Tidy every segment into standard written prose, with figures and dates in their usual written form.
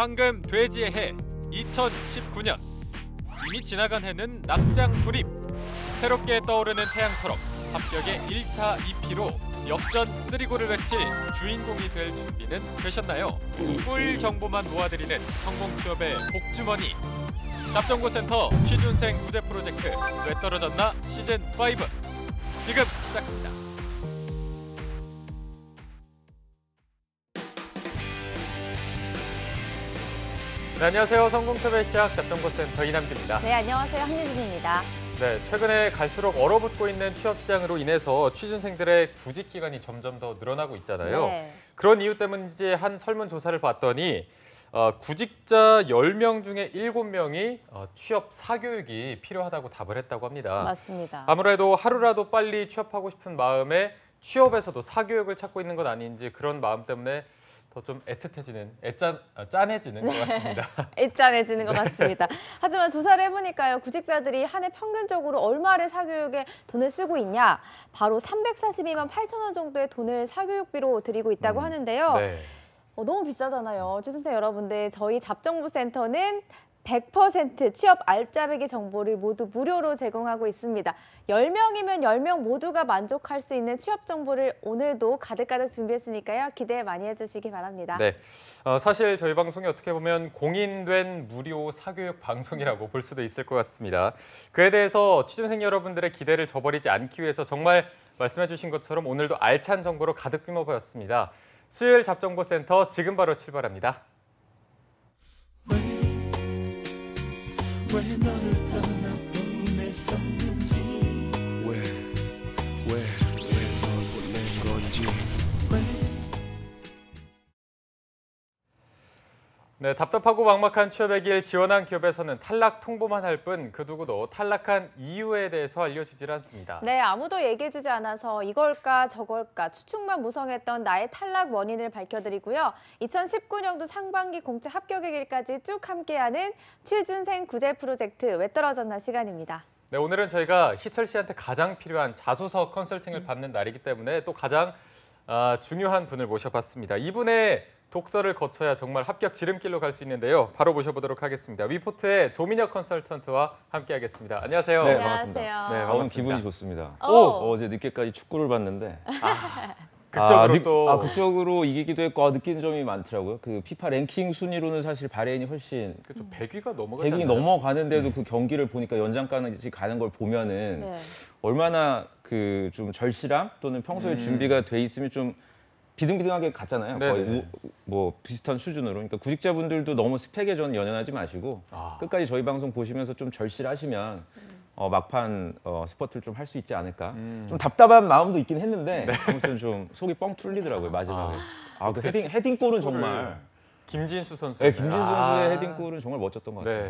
황금 돼지의 해 2019년. 이미 지나간 해는 낙장 불입. 새롭게 떠오르는 태양처럼 합격의 1타 2피로 역전 3골을 외칠 주인공이 될 준비는 되셨나요? 꿀 정보만 모아드리는 성공 취업의 복주머니. 납정고센터 취준생 구제 프로젝트 왜 떨어졌나 시즌5 지금 시작합니다. 네, 안녕하세요. 성공취업의 시작 납정고센터 이남규입니다. 네, 안녕하세요. 한유진입니다. 네, 최근에 갈수록 얼어붙고 있는 취업 시장으로 인해서 취준생들의 구직 기간이 점점 더 늘어나고 있잖아요. 네. 그런 이유 때문인지 한 설문조사를 봤더니 구직자 10명 중에 7명이 취업 사교육이 필요하다고 답을 했다고 합니다. 맞습니다. 아무래도 하루라도 빨리 취업하고 싶은 마음에 취업에서도 사교육을 찾고 있는 것 아닌지 그런 마음 때문에 더 좀 애틋해지는, 짠해지는 것 같습니다. 애짠해지는 것 같습니다. 하지만 조사를 해보니까요. 구직자들이 한 해 평균적으로 얼마를 사교육에 돈을 쓰고 있냐. 바로 342만 8천 원 정도의 돈을 사교육비로 드리고 있다고 하는데요. 네. 너무 비싸잖아요. 취준생 여러분들, 저희 잡정부센터는 100% 취업 알짜배기 정보를 모두 무료로 제공하고 있습니다. 10명이면 10명 모두가 만족할 수 있는 취업 정보를 오늘도 가득가득 준비했으니까요. 기대 많이 해주시기 바랍니다. 네, 사실 저희 방송이 어떻게 보면 공인된 무료 사교육 방송이라고 볼 수도 있을 것 같습니다. 그에 대해서 취준생 여러분들의 기대를 저버리지 않기 위해서 정말 말씀해 주신 것처럼 오늘도 알찬 정보로 가득 뿜어 보였습니다. 수요일 잡정보센터 지금 바로 출발합니다. 왜 너를 떠나보냈었는지 왜 널 보낸 건지 네, 답답하고 막막한 취업의 길 지원한 기업에서는 탈락 통보만 할 뿐 그 누구도 탈락한 이유에 대해서 알려주질 않습니다. 네, 아무도 얘기해주지 않아서 이걸까 저걸까 추측만 무성했던 나의 탈락 원인을 밝혀드리고요. 2019년도 상반기 공채 합격의 길까지 쭉 함께하는 취준생 구제 프로젝트 왜 떨어졌나 시간입니다. 네, 오늘은 저희가 희철 씨한테 가장 필요한 자소서 컨설팅을 받는 날이기 때문에 또 가장 중요한 분을 모셔봤습니다. 이분의 독서를 거쳐야 정말 합격 지름길로 갈 수 있는데요. 바로 모셔보도록 하겠습니다. 위포트의 조민혁 컨설턴트와 함께하겠습니다. 안녕하세요. 네, 안녕하세요. 반갑습니다. 네, 반갑습니다. 기분이 좋습니다. 오! 어제 늦게까지 축구를 봤는데 극적으로 또 극적으로 이기기도 했고 느낀 점이 많더라고요. 그 피파 랭킹 순위로는 사실 바레인이 훨씬 그렇죠. 100위가 넘어가지 100이 않나요? 넘어가는데도 그 경기를 보니까 연장까지 가는 걸 보면은 네. 얼마나 그 좀 절실함 또는 평소에 준비가 돼 있으면 좀 비등비등하게 갔잖아요. 네네. 거의 뭐 비슷한 수준으로. 그러니까 구직자분들도 너무 스펙에 전 연연하지 마시고 끝까지 저희 방송 보시면서 좀 절실하시면 막판 스퍼트를 좀 할 수 있지 않을까. 좀 답답한 마음도 있긴 했는데 아무튼 좀 속이 뻥 뚫리더라고요 마지막에. 그 헤딩골은 정말. 김진수 선수. 네, 김진수 선수의 헤딩골은 정말 멋졌던 것 같아요. 네.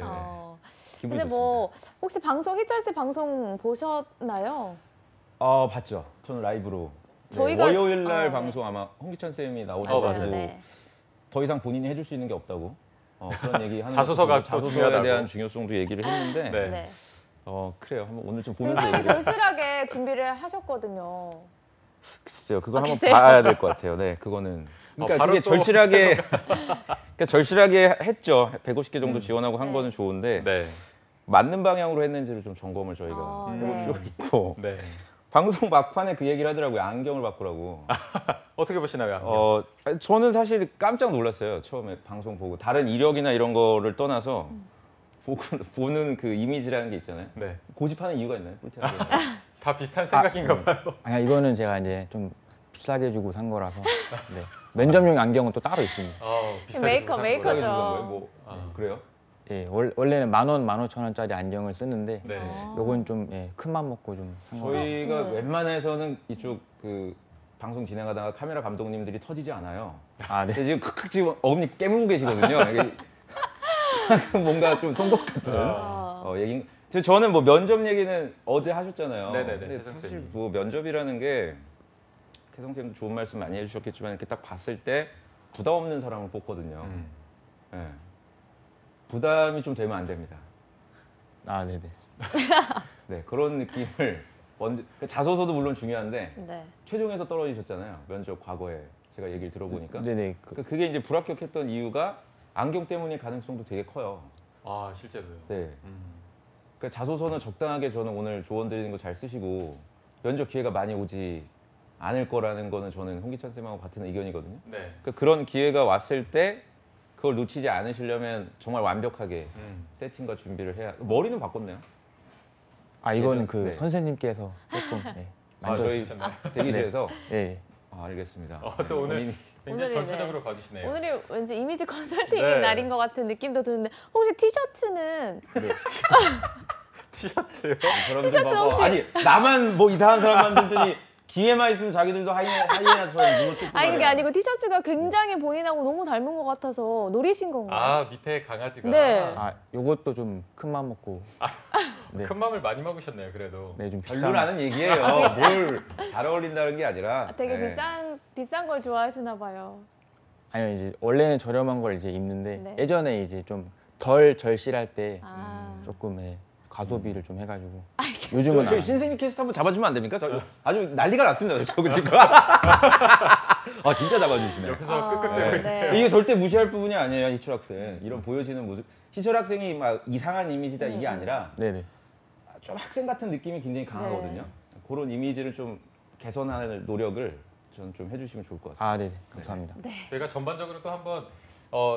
기분이 근데 좋습니다. 뭐 혹시 방송 희철 씨 방송 보셨나요? 봤죠. 저는 라이브로. 저희가- 월요일 날 네. 방송 아마 홍기찬 쌤이 맞아요. 나오셔가지고 네. 더 이상 본인이 해줄 수 있는 게 없다고 그런 얘기 하는 자소서가 거 또 자소서에 중요하다고. 대한 중요성도 얘기를 했는데 네. 네. 그래요. 한번 오늘 좀 보면서 굉장히 얘기를 절실하게 준비를 하셨거든요. 글쎄요. 그거 한번 글쎄요. 봐야 될 것 같아요. 네, 그거는. 그러니까 바로 그게 또 절실하게 그러니까 절실하게 했죠. 150개 정도 지원하고 한 네. 거는 좋은데 네. 맞는 방향으로 했는지를 좀 점검을 저희가 해볼 네. 필요가 있고 네. 방송 막판에 그 얘기를 하더라고요. 안경을 바꾸라고. 어떻게 보시나요? 안경? 저는 사실 깜짝 놀랐어요. 처음에 방송 보고 다른 이력이나 이런 거를 떠나서 보는 그 이미지라는 게 있잖아요. 네. 고집하는 이유가 있나요? 뿔테한테? 다 비슷한 생각인가 봐요. 아니 이거는 제가 이제 좀 비싸게 주고 산 거라서 네. 면접용 안경은 또 따로 있습니다. 비싸게 메이커, 주고 산 메이커죠. 거예요. 비싸게 주는 거예요? 뭐 그래요? 예, 원래는 10,000원, 15,000원짜리 안경을 쓰는데 네. 요건 좀 큰맘 먹고 좀 산 거라서 저희가 네. 웬만해서는 이쪽 그 방송 진행하다가 카메라 감독님들이 터지지 않아요. 아, 네. 근데 지금 크크 지금 어금니 깨물고 계시거든요. 이게 뭔가 좀 송곳 같은 얘기. 저는 뭐 면접 얘기는 어제 하셨잖아요. 네네네, 근데 태성 사실 쌤이. 뭐 면접이라는 게 태성 쌤도 좋은 말씀 많이 해주셨겠지만 이렇게 딱 봤을 때 부담 없는 사람을 뽑거든요. 네. 부담이 좀 되면 안 됩니다. 아, 네네. 네, 그런 느낌을 먼저 자소서도 물론 중요한데 네. 최종에서 떨어지셨잖아요. 면접 과거에 제가 얘기를 들어보니까 네네. 그게 이제 불합격했던 이유가 안경 때문일 가능성도 되게 커요. 아 실제로요. 네. 그러니까 자소서는 적당하게 저는 오늘 조언 드리는 거 잘 쓰시고 면접 기회가 많이 오지 않을 거라는 거는 저는 홍기찬 쌤하고 같은 의견이거든요. 네. 그러니까 그런 기회가 왔을 때 그걸 놓치지 않으시려면 정말 완벽하게 세팅과 준비를 해야. 머리는 바꿨네요. 아 이거는 예전- 그 네. 선생님께서 조금 네, 아, 저희 만져주셨나요? 대기실에서 예. 아, 알겠습니다. 또 오늘 본인이- 굉장히 오늘이네. 전체적으로 봐주시네요. 오늘이 왠지 이미지 컨설팅의 네. 날인 것 같은 느낌도 드는데 혹시 티셔츠는 티셔츠요? 사람들 티셔츠 봐봐. 혹시- 아니 나만 뭐 이상한 사람 만들더니 기회만 있으면 자기들도 하이에나처럼 눈을 뜯고 아니 그게 말이야. 아니고 티셔츠가 굉장히 본인하고 너무 닮은 것 같아서 노리신 건가요? 아 밑에 강아지가 네. 아 요것도 좀 큰 맘 먹고 네. 큰 맘을 많이 먹으셨네요. 그래도. 네, 좀 비싼 별로라는 얘기예요. 뭘 잘 어울린다는 게 아니라. 아, 되게 네. 비싼 걸 좋아하시나 봐요. 아니요 이제 원래는 저렴한 걸 이제 입는데 네. 예전에 이제 좀 덜 절실할 때 아. 조금 가소비를 좀 해가지고 저, 요즘은 저희 안- 신생님 캐스트 한번 잡아주면 안 됩니까? 아주 난리가 났습니다. 저 지금. 아 진짜 잡아주시네. 옆에서 아, 끄끄대고 있는. 네. 이게 절대 무시할 부분이 아니에요, 희철 학생. 이런 보여지는 모습. 희철 학생이 막 이상한 이미지다 이게 아니라 네네 좀 학생 같은 느낌이 굉장히 강하거든요. 그런 이미지를 좀 개선하는 노력을 저는 좀 해주시면 좋을 것 같습니다. 아 네네 감사합니다. 저희가 전반적으로 또 한번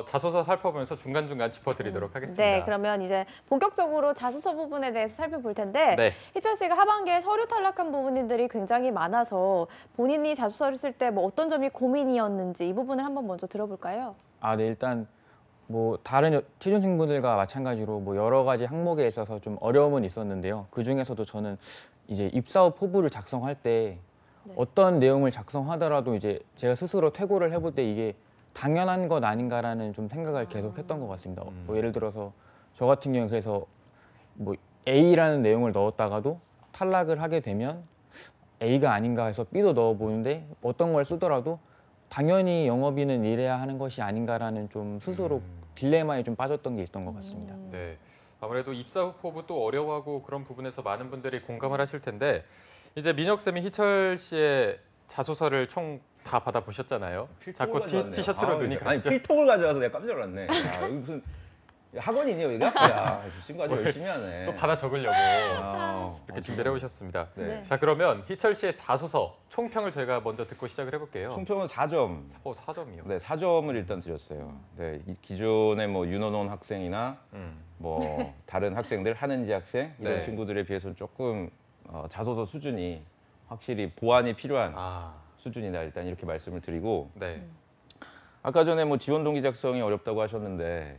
자소서 살펴보면서 중간중간 짚어드리도록 하겠습니다. 네, 그러면 이제 본격적으로 자소서 부분에 대해서 살펴볼 텐데 네. 희철 씨가 하반기에 서류 탈락한 부분들이 굉장히 많아서 본인이 자소서를 쓸 때 뭐 어떤 점이 고민이었는지 이 부분을 한번 먼저 들어볼까요? 아 네 일단 뭐 다른 취준생분들과 마찬가지로 뭐 여러 가지 항목에 있어서 좀 어려움은 있었는데요. 그 중에서도 저는 이제 입사 후 포부를 작성할 때 네. 어떤 내용을 작성하더라도 이제 제가 스스로 퇴고를 해볼 때 이게 당연한 것 아닌가라는 좀 생각을 계속 했던 것 같습니다. 뭐 예를 들어서 저 같은 경우는 그래서 뭐 A라는 내용을 넣었다가도 탈락을 하게 되면 A가 아닌가 해서 B도 넣어보는데 어떤 걸 쓰더라도 당연히 영업인은 이래야 하는 것이 아닌가라는 좀 스스로 딜레마에 좀 빠졌던 게 있던 것 같습니다. 네. 아무래도 입사 후 포부 또 어려워하고 그런 부분에서 많은 분들이 공감을 하실 텐데 이제 민혁 쌤이 희철 씨의 자소서를 총 다 받아 보셨잖아요. 자꾸 티셔츠로 눈이 아니 가시죠. 필통을 가져와서 내가 깜짝 놀랐네. 야, 여기 무슨 학원이니 여기가? 야, 저 친구 아주 열심히 하네. 또 받아 적으려고 아, 이렇게 준비를 해오셨습니다. 네. 자 그러면 희철 씨의 자소서 총평을 저희가 먼저 듣고 시작을 해볼게요. 총평은 4점. 4점이요. 네, 4점을 일단 드렸어요. 네, 이 기존의 뭐 윤호논 학생이나 뭐 다른 학생들 하는지 학생 이런 네. 친구들에 비해서는 조금 자소서 수준이 확실히 보완이 필요한 아, 수준이다. 일단 이렇게 말씀을 드리고 네. 아까 전에 뭐 지원 동기 작성이 어렵다고 하셨는데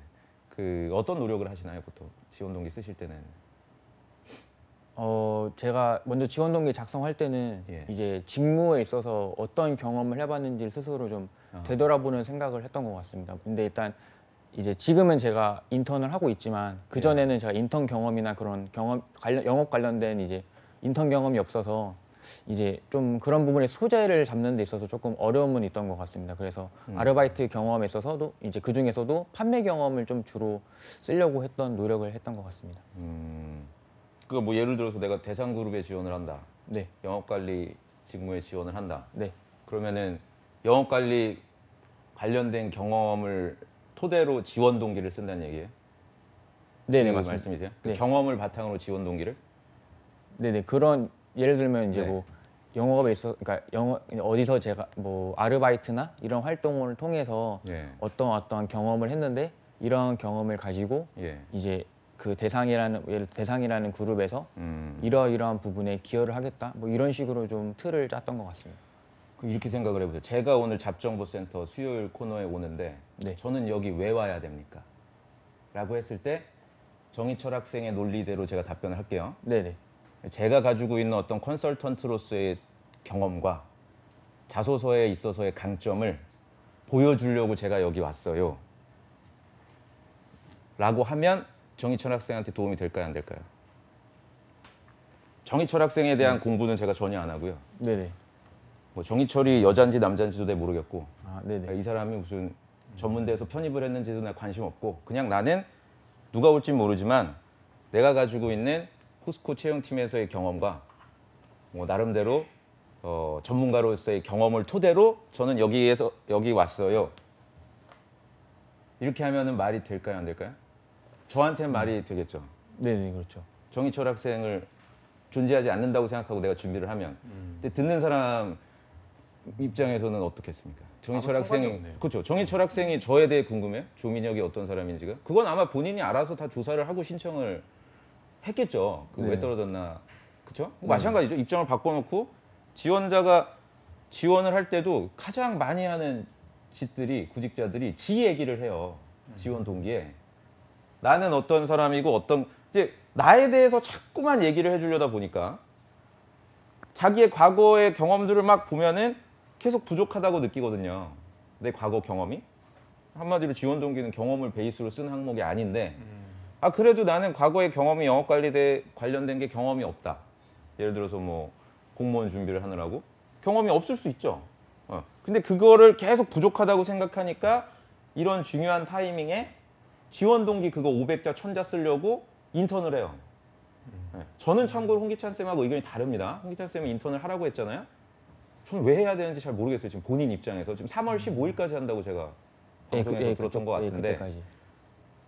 그 어떤 노력을 하시나요, 보통 지원 동기 쓰실 때는? 제가 먼저 지원 동기 작성할 때는 예. 이제 직무에 있어서 어떤 경험을 해봤는지를 스스로 좀 되돌아보는 생각을 했던 것 같습니다. 근데 일단 이제 지금은 제가 인턴을 하고 있지만 그 전에는 제가 인턴 경험이나 그런 영업 관련된 이제 인턴 경험이 없어서 이제 좀 그런 부분에 소재를 잡는 데 있어서 조금 어려움은 있던 것 같습니다. 그래서 아르바이트 경험에 있어서도 이제 그 중에서도 판매 경험을 좀 주로 쓰려고 했던 노력을 했던 것 같습니다. 그거 뭐 예를 들어서 내가 대상그룹에 지원을 한다. 네, 영업관리 직무에 지원을 한다. 네, 그러면은 영업관리 관련된 경험을 토대로 지원 동기를 쓴다는 얘기예요? 네, 네 그 맞습니다. 말씀이세요? 그 네. 경험을 바탕으로 지원 동기를? 네네 그런 예를 들면 이제 네. 뭐 영업에 있어 그러니까 어디서 제가 뭐 아르바이트나 이런 활동을 통해서 예. 어떤 경험을 했는데 이런 경험을 가지고 예. 이제 그 대상이라는 그룹에서 이러이러한 부분에 기여를 하겠다 뭐 이런 식으로 좀 틀을 짰던 것 같습니다. 그럼 이렇게 생각을 해보세요. 제가 오늘 잡정보센터 수요일 코너에 오는데 네. 저는 여기 왜 와야 됩니까? 라고 했을 때 정희철 학생의 논리대로 제가 답변을 할게요. 네네 제가 가지고 있는 어떤 컨설턴트로서의 경험과 자소서에 있어서의 강점을 보여주려고 제가 여기 왔어요. 라고 하면 정희철 학생한테 도움이 될까요, 안 될까요? 정희철 학생에 대한 공부는 제가 전혀 안 하고요. 네네 뭐 정희철이 여잔지 남잔지도 내 모르겠고 아 네네 이 사람이 무슨 전문대에서 편입을 했는지도 나 관심 없고 그냥 나는 누가 올지 모르지만 내가 가지고 있는 포스코 채용팀에서의 경험과 뭐 나름대로 전문가로서의 경험을 토대로 저는 여기 왔어요. 이렇게 하면은 말이 될까요, 안 될까요? 저한테는 말이 되겠죠. 네네 그렇죠. 정희철 학생을 존재하지 않는다고 생각하고 내가 준비를 하면, 근데 듣는 사람 입장에서는 어떻겠습니까? 정희철 아무 상관이 학생이 없네요. 그렇죠. 정희철 학생이 저에 대해 궁금해요? 조민혁이 어떤 사람인지가? 그건 아마 본인이 알아서 다 조사를 하고 신청을 했겠죠. 그 왜 네. 떨어졌나, 그렇죠? 마찬가지죠. 입장을 바꿔놓고 지원자가 지원을 할 때도 가장 많이 하는 짓들이 구직자들이 지 얘기를 해요. 지원 동기에 나는 어떤 사람이고 어떤 이제 나에 대해서 자꾸만 얘기를 해주려다 보니까 자기의 과거의 경험들을 막 보면은 계속 부족하다고 느끼거든요. 내 과거 경험이 한마디로 지원 동기는 경험을 베이스로 쓴 항목이 아닌데 아 그래도 나는 과거의 경험이 영업 관리에 관련된 게 경험이 없다. 예를 들어서 뭐 공무원 준비를 하느라고 경험이 없을 수 있죠. 근데 그거를 계속 부족하다고 생각하니까 이런 중요한 타이밍에 지원 동기 그거 500자 1000자 쓰려고 인턴을 해요. 저는 참고로 홍기찬 쌤하고 의견이 다릅니다. 홍기찬 쌤은 인턴을 하라고 했잖아요. 저는 왜 해야 되는지 잘 모르겠어요. 지금 본인 입장에서 지금 3월 15일까지 한다고 제가 방송에서 들었던 것 같은데 그때까지.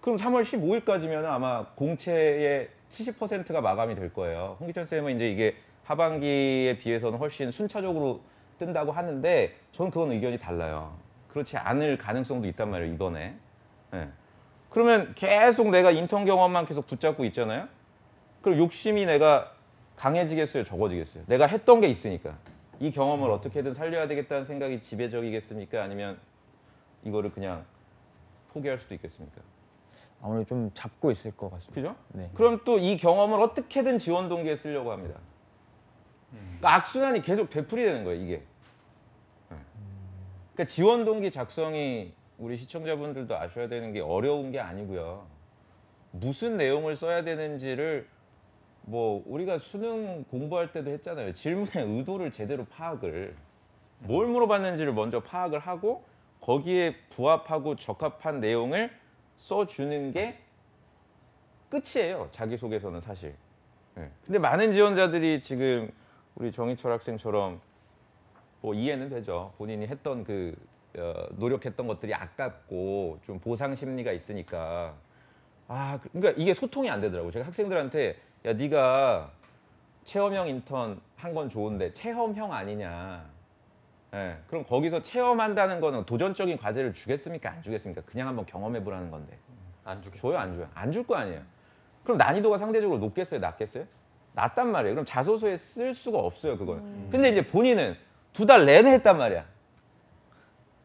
그럼 3월 15일까지면 아마 공채의 70%가 마감이 될 거예요. 홍기찬 쌤은 이제 이게 하반기에 비해서는 훨씬 순차적으로 뜬다고 하는데 저는 그건 의견이 달라요. 그렇지 않을 가능성도 있단 말이에요, 이번에. 네. 그러면 계속 내가 인턴 경험만 계속 붙잡고 있잖아요. 그럼 욕심이 내가 강해지겠어요, 적어지겠어요? 내가 했던 게 있으니까. 이 경험을 어떻게든 살려야 되겠다는 생각이 지배적이겠습니까? 아니면 이거를 그냥 포기할 수도 있겠습니까? 아무래도 좀 잡고 있을 것 같습니다. 그죠? 네. 그럼 또 이 경험을 어떻게든 지원 동기에 쓰려고 합니다. 그러니까 악순환이 계속 되풀이되는 거예요, 이게. 그러니까 지원 동기 작성이 우리 시청자분들도 아셔야 되는 게 어려운 게 아니고요. 무슨 내용을 써야 되는지를 뭐 우리가 수능 공부할 때도 했잖아요. 질문의 의도를 제대로 파악을 뭘 물어봤는지를 먼저 파악을 하고 거기에 부합하고 적합한 내용을 써주는 게 끝이에요. 자기소개서는 사실. 네. 근데 많은 지원자들이 지금 우리 정희철 학생처럼 뭐 이해는 되죠. 본인이 했던 노력했던 것들이 아깝고 좀 보상 심리가 있으니까 그러니까 이게 소통이 안 되더라고요. 제가 학생들한테 야 네가 체험형 인턴 한 건 좋은데 체험형 아니냐. 예, 그럼 거기서 체험한다는 거는 도전적인 과제를 주겠습니까? 안 주겠습니까? 그냥 한번 경험해보라는 건데. 안 주겠죠. 줘요, 안 줘요? 안 줄 거 아니에요. 그럼 난이도가 상대적으로 높겠어요, 낮겠어요? 낮단 말이에요. 그럼 자소서에 쓸 수가 없어요, 그거는. 근데 이제 본인은 2달 내내 했단 말이야.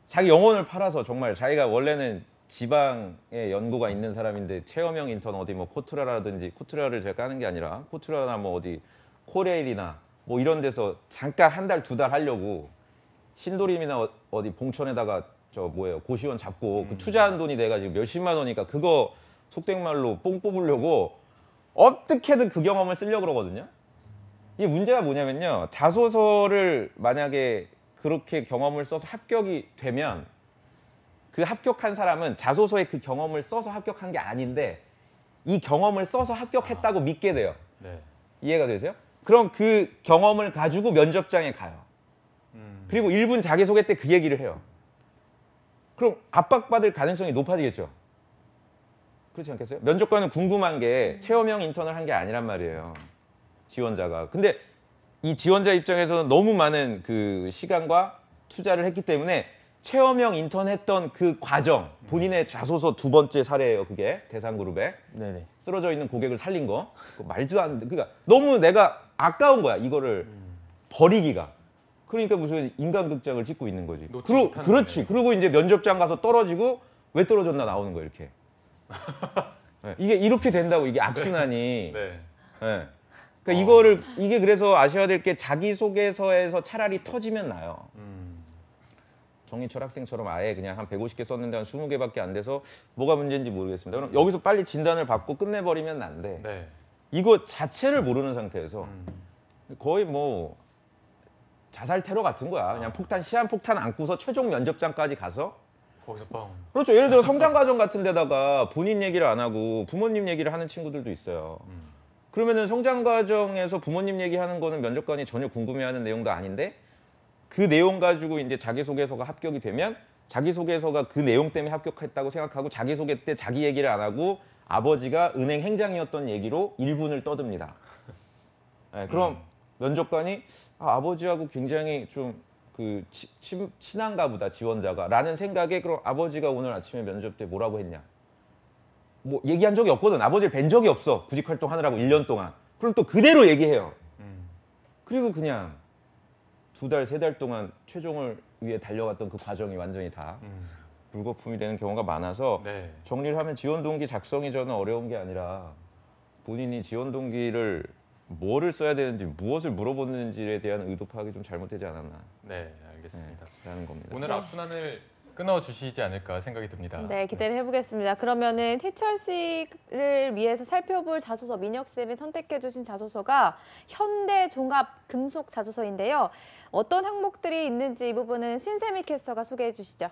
자기 영혼을 팔아서 정말 자기가 원래는 지방에 연고가 있는 사람인데 체험형 인턴 어디 뭐 코트라라든지 코트라를 제가 까는 게 아니라 코트라나 뭐 어디 코레일이나 뭐 이런 데서 잠깐 한 달, 2달 하려고 신도림이나 어디 봉천에다가 고시원 잡고 그 투자한 돈이 내가 지금 몇십만 원이니까 그거 속된 말로 뽕 뽑으려고 어떻게든 그 경험을 쓰려고 그러거든요. 이게 문제가 뭐냐면요. 자소서를 만약에 그렇게 경험을 써서 합격이 되면 그 합격한 사람은 자소서에 그 경험을 써서 합격한 게 아닌데 이 경험을 써서 합격했다고 믿게 돼요. 네. 이해가 되세요? 그럼 그 경험을 가지고 면접장에 가요. 그리고 1분 자기소개 때 그 얘기를 해요. 그럼 압박받을 가능성이 높아지겠죠. 그렇지 않겠어요? 면접관은 궁금한 게 체험형 인턴을 한 게 아니란 말이에요. 지원자가. 근데 이 지원자 입장에서는 너무 많은 그 시간과 투자를 했기 때문에 체험형 인턴 했던 그 과정, 본인의 자소서 2번째 사례예요. 그게 대상그룹에 네네. 쓰러져 있는 고객을 살린 거. 그거 말도 안 돼. 그러니까 너무 내가 아까운 거야. 이거를 버리기가. 그러니까 무슨 인간극장을 찍고 있는 거지. 놓지 못하는 그렇지. 그리고 이제 면접장 가서 떨어지고 왜 떨어졌나 나오는 거야 이렇게. 네. 이게 이렇게 된다고 이게 악순환이. 네. 네. 그러니까 이게 그래서 아셔야 될 게 자기소개서에서 차라리 터지면 나요. 정희철 학생처럼 아예 그냥 한 150개 썼는데 한 20개밖에 안 돼서 뭐가 문제인지 모르겠습니다. 그럼 여기서 빨리 진단을 받고 끝내버리면 난데 네. 이거 자체를 모르는 상태에서 거의 뭐 자살 테러 같은 거야. 그냥 시한폭탄 안고서 최종 면접장까지 가서 거기서 빵. 그렇죠. 예를 들어 성장과정 같은 데다가 본인 얘기를 안 하고 부모님 얘기를 하는 친구들도 있어요. 그러면은 성장과정에서 부모님 얘기하는 거는 면접관이 전혀 궁금해하는 내용도 아닌데 그 내용 가지고 이제 자기소개서가 합격이 되면 자기소개서가 그 내용 때문에 합격했다고 생각하고 자기소개 때 자기 얘기를 안 하고 아버지가 은행 행장이었던 얘기로 1분을 떠듭니다. 네, 그럼 면접관이 아버지하고 굉장히 좀 그 친한가 보다 지원자가 라는 생각에 그럼 아버지가 오늘 아침에 면접 때 뭐라고 했냐? 뭐 얘기한 적이 없거든. 아버지를 뵌 적이 없어. 구직 활동하느라고 1년 동안. 그럼 또 그대로 얘기해요. 그리고 그냥 2달, 3달 동안 최종을 위해 달려갔던 그 과정이 완전히 다 물거품이 되는 경우가 많아서 네. 정리를 하면 지원 동기 작성이 저는 어려운 게 아니라 본인이 지원 동기를 뭐를 써야 되는지 무엇을 물어보는지에 대한 의도 파악이 좀 잘못되지 않았나 네, 알겠습니다. 라는 겁니다. 오늘 네. 앞순환을 끊어주시지 않을까 생각이 듭니다. 네, 기대를 해보겠습니다. 그러면은 희철 씨를 위해서 살펴볼 자소서, 민혁 쌤이 선택해주신 자소서가 현대 종합 금속 자소서인데요. 어떤 항목들이 있는지 이 부분은 신세미 캐스터가 소개해 주시죠.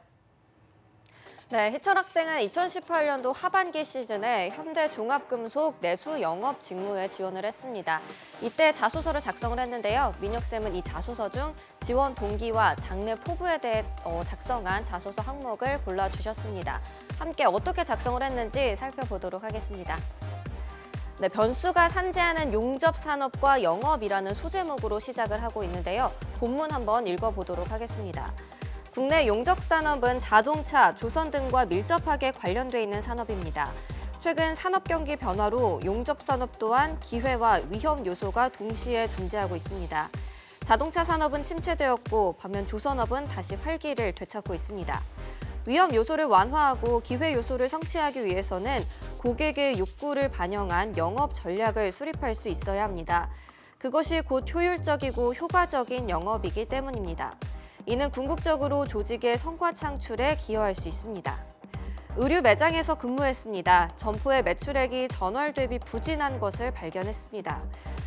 네, 희철 학생은 2018년도 하반기 시즌에 현대 종합금속 내수 영업 직무에 지원을 했습니다. 이때 자소서를 작성을 했는데요. 민혁쌤은 이 자소서 중 지원 동기와 장래 포부에 대해 작성한 자소서 항목을 골라주셨습니다. 함께 어떻게 작성을 했는지 살펴보도록 하겠습니다. 네, 변수가 산재하는 용접 산업과 영업이라는 소제목으로 시작을 하고 있는데요. 본문 한번 읽어보도록 하겠습니다. 국내 용접 산업은 자동차, 조선 등과 밀접하게 관련돼 있는 산업입니다. 최근 산업 경기 변화로 용접 산업 또한 기회와 위험 요소가 동시에 존재하고 있습니다. 자동차 산업은 침체되었고 반면 조선업은 다시 활기를 되찾고 있습니다. 위험 요소를 완화하고 기회 요소를 성취하기 위해서는 고객의 욕구를 반영한 영업 전략을 수립할 수 있어야 합니다. 그것이 곧 효율적이고 효과적인 영업이기 때문입니다. 이는 궁극적으로 조직의 성과 창출에 기여할 수 있습니다. 의류 매장에서 근무했습니다. 점포의 매출액이 전월 대비 부진한 것을 발견했습니다.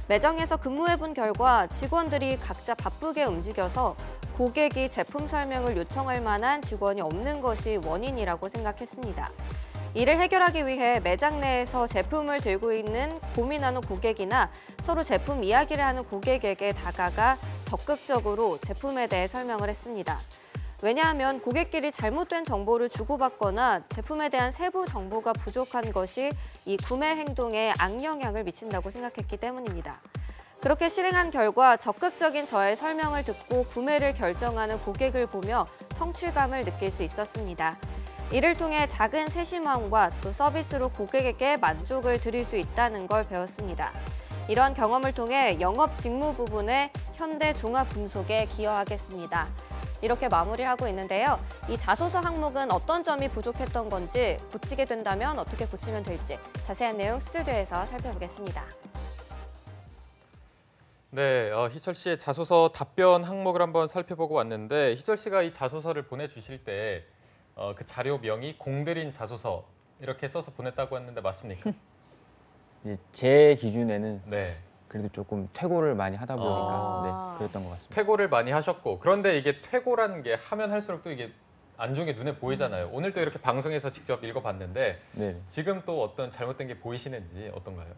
매장에서 근무해본 결과 직원들이 각자 바쁘게 움직여서 고객이 제품 설명을 요청할 만한 직원이 없는 것이 원인이라고 생각했습니다. 이를 해결하기 위해 매장 내에서 제품을 들고 있는 고민하는 고객이나 서로 제품 이야기를 하는 고객에게 다가가 적극적으로 제품에 대해 설명을 했습니다. 왜냐하면 고객끼리 잘못된 정보를 주고받거나 제품에 대한 세부 정보가 부족한 것이 이 구매 행동에 악영향을 미친다고 생각했기 때문입니다. 그렇게 실행한 결과 적극적인 저의 설명을 듣고 구매를 결정하는 고객을 보며 성취감을 느낄 수 있었습니다. 이를 통해 작은 세심함과 또 서비스로 고객에게 만족을 드릴 수 있다는 걸 배웠습니다. 이러한 경험을 통해 영업 직무 부분에 현대 종합금속에 기여하겠습니다. 이렇게 마무리하고 있는데요. 이 자소서 항목은 어떤 점이 부족했던 건지, 고치게 된다면 어떻게 고치면 될지 자세한 내용 스튜디오에서 살펴보겠습니다. 네, 희철 씨의 자소서 답변 항목을 한번 살펴보고 왔는데 희철 씨가 이 자소서를 보내주실 때 그 자료명이 공들인 자소서 이렇게 써서 보냈다고 했는데 맞습니까? 이제 제 기준에는 네. 그래도 조금 퇴고를 많이 하다 보니까 아. 네, 그랬던 것 같습니다. 퇴고를 많이 하셨고 그런데 이게 퇴고라는 게 하면 할수록 또 이게 안 좋은 게 눈에 보이잖아요. 오늘 또 이렇게 방송에서 직접 읽어봤는데 네. 지금 또 어떤 잘못된 게 보이시는지 어떤가요?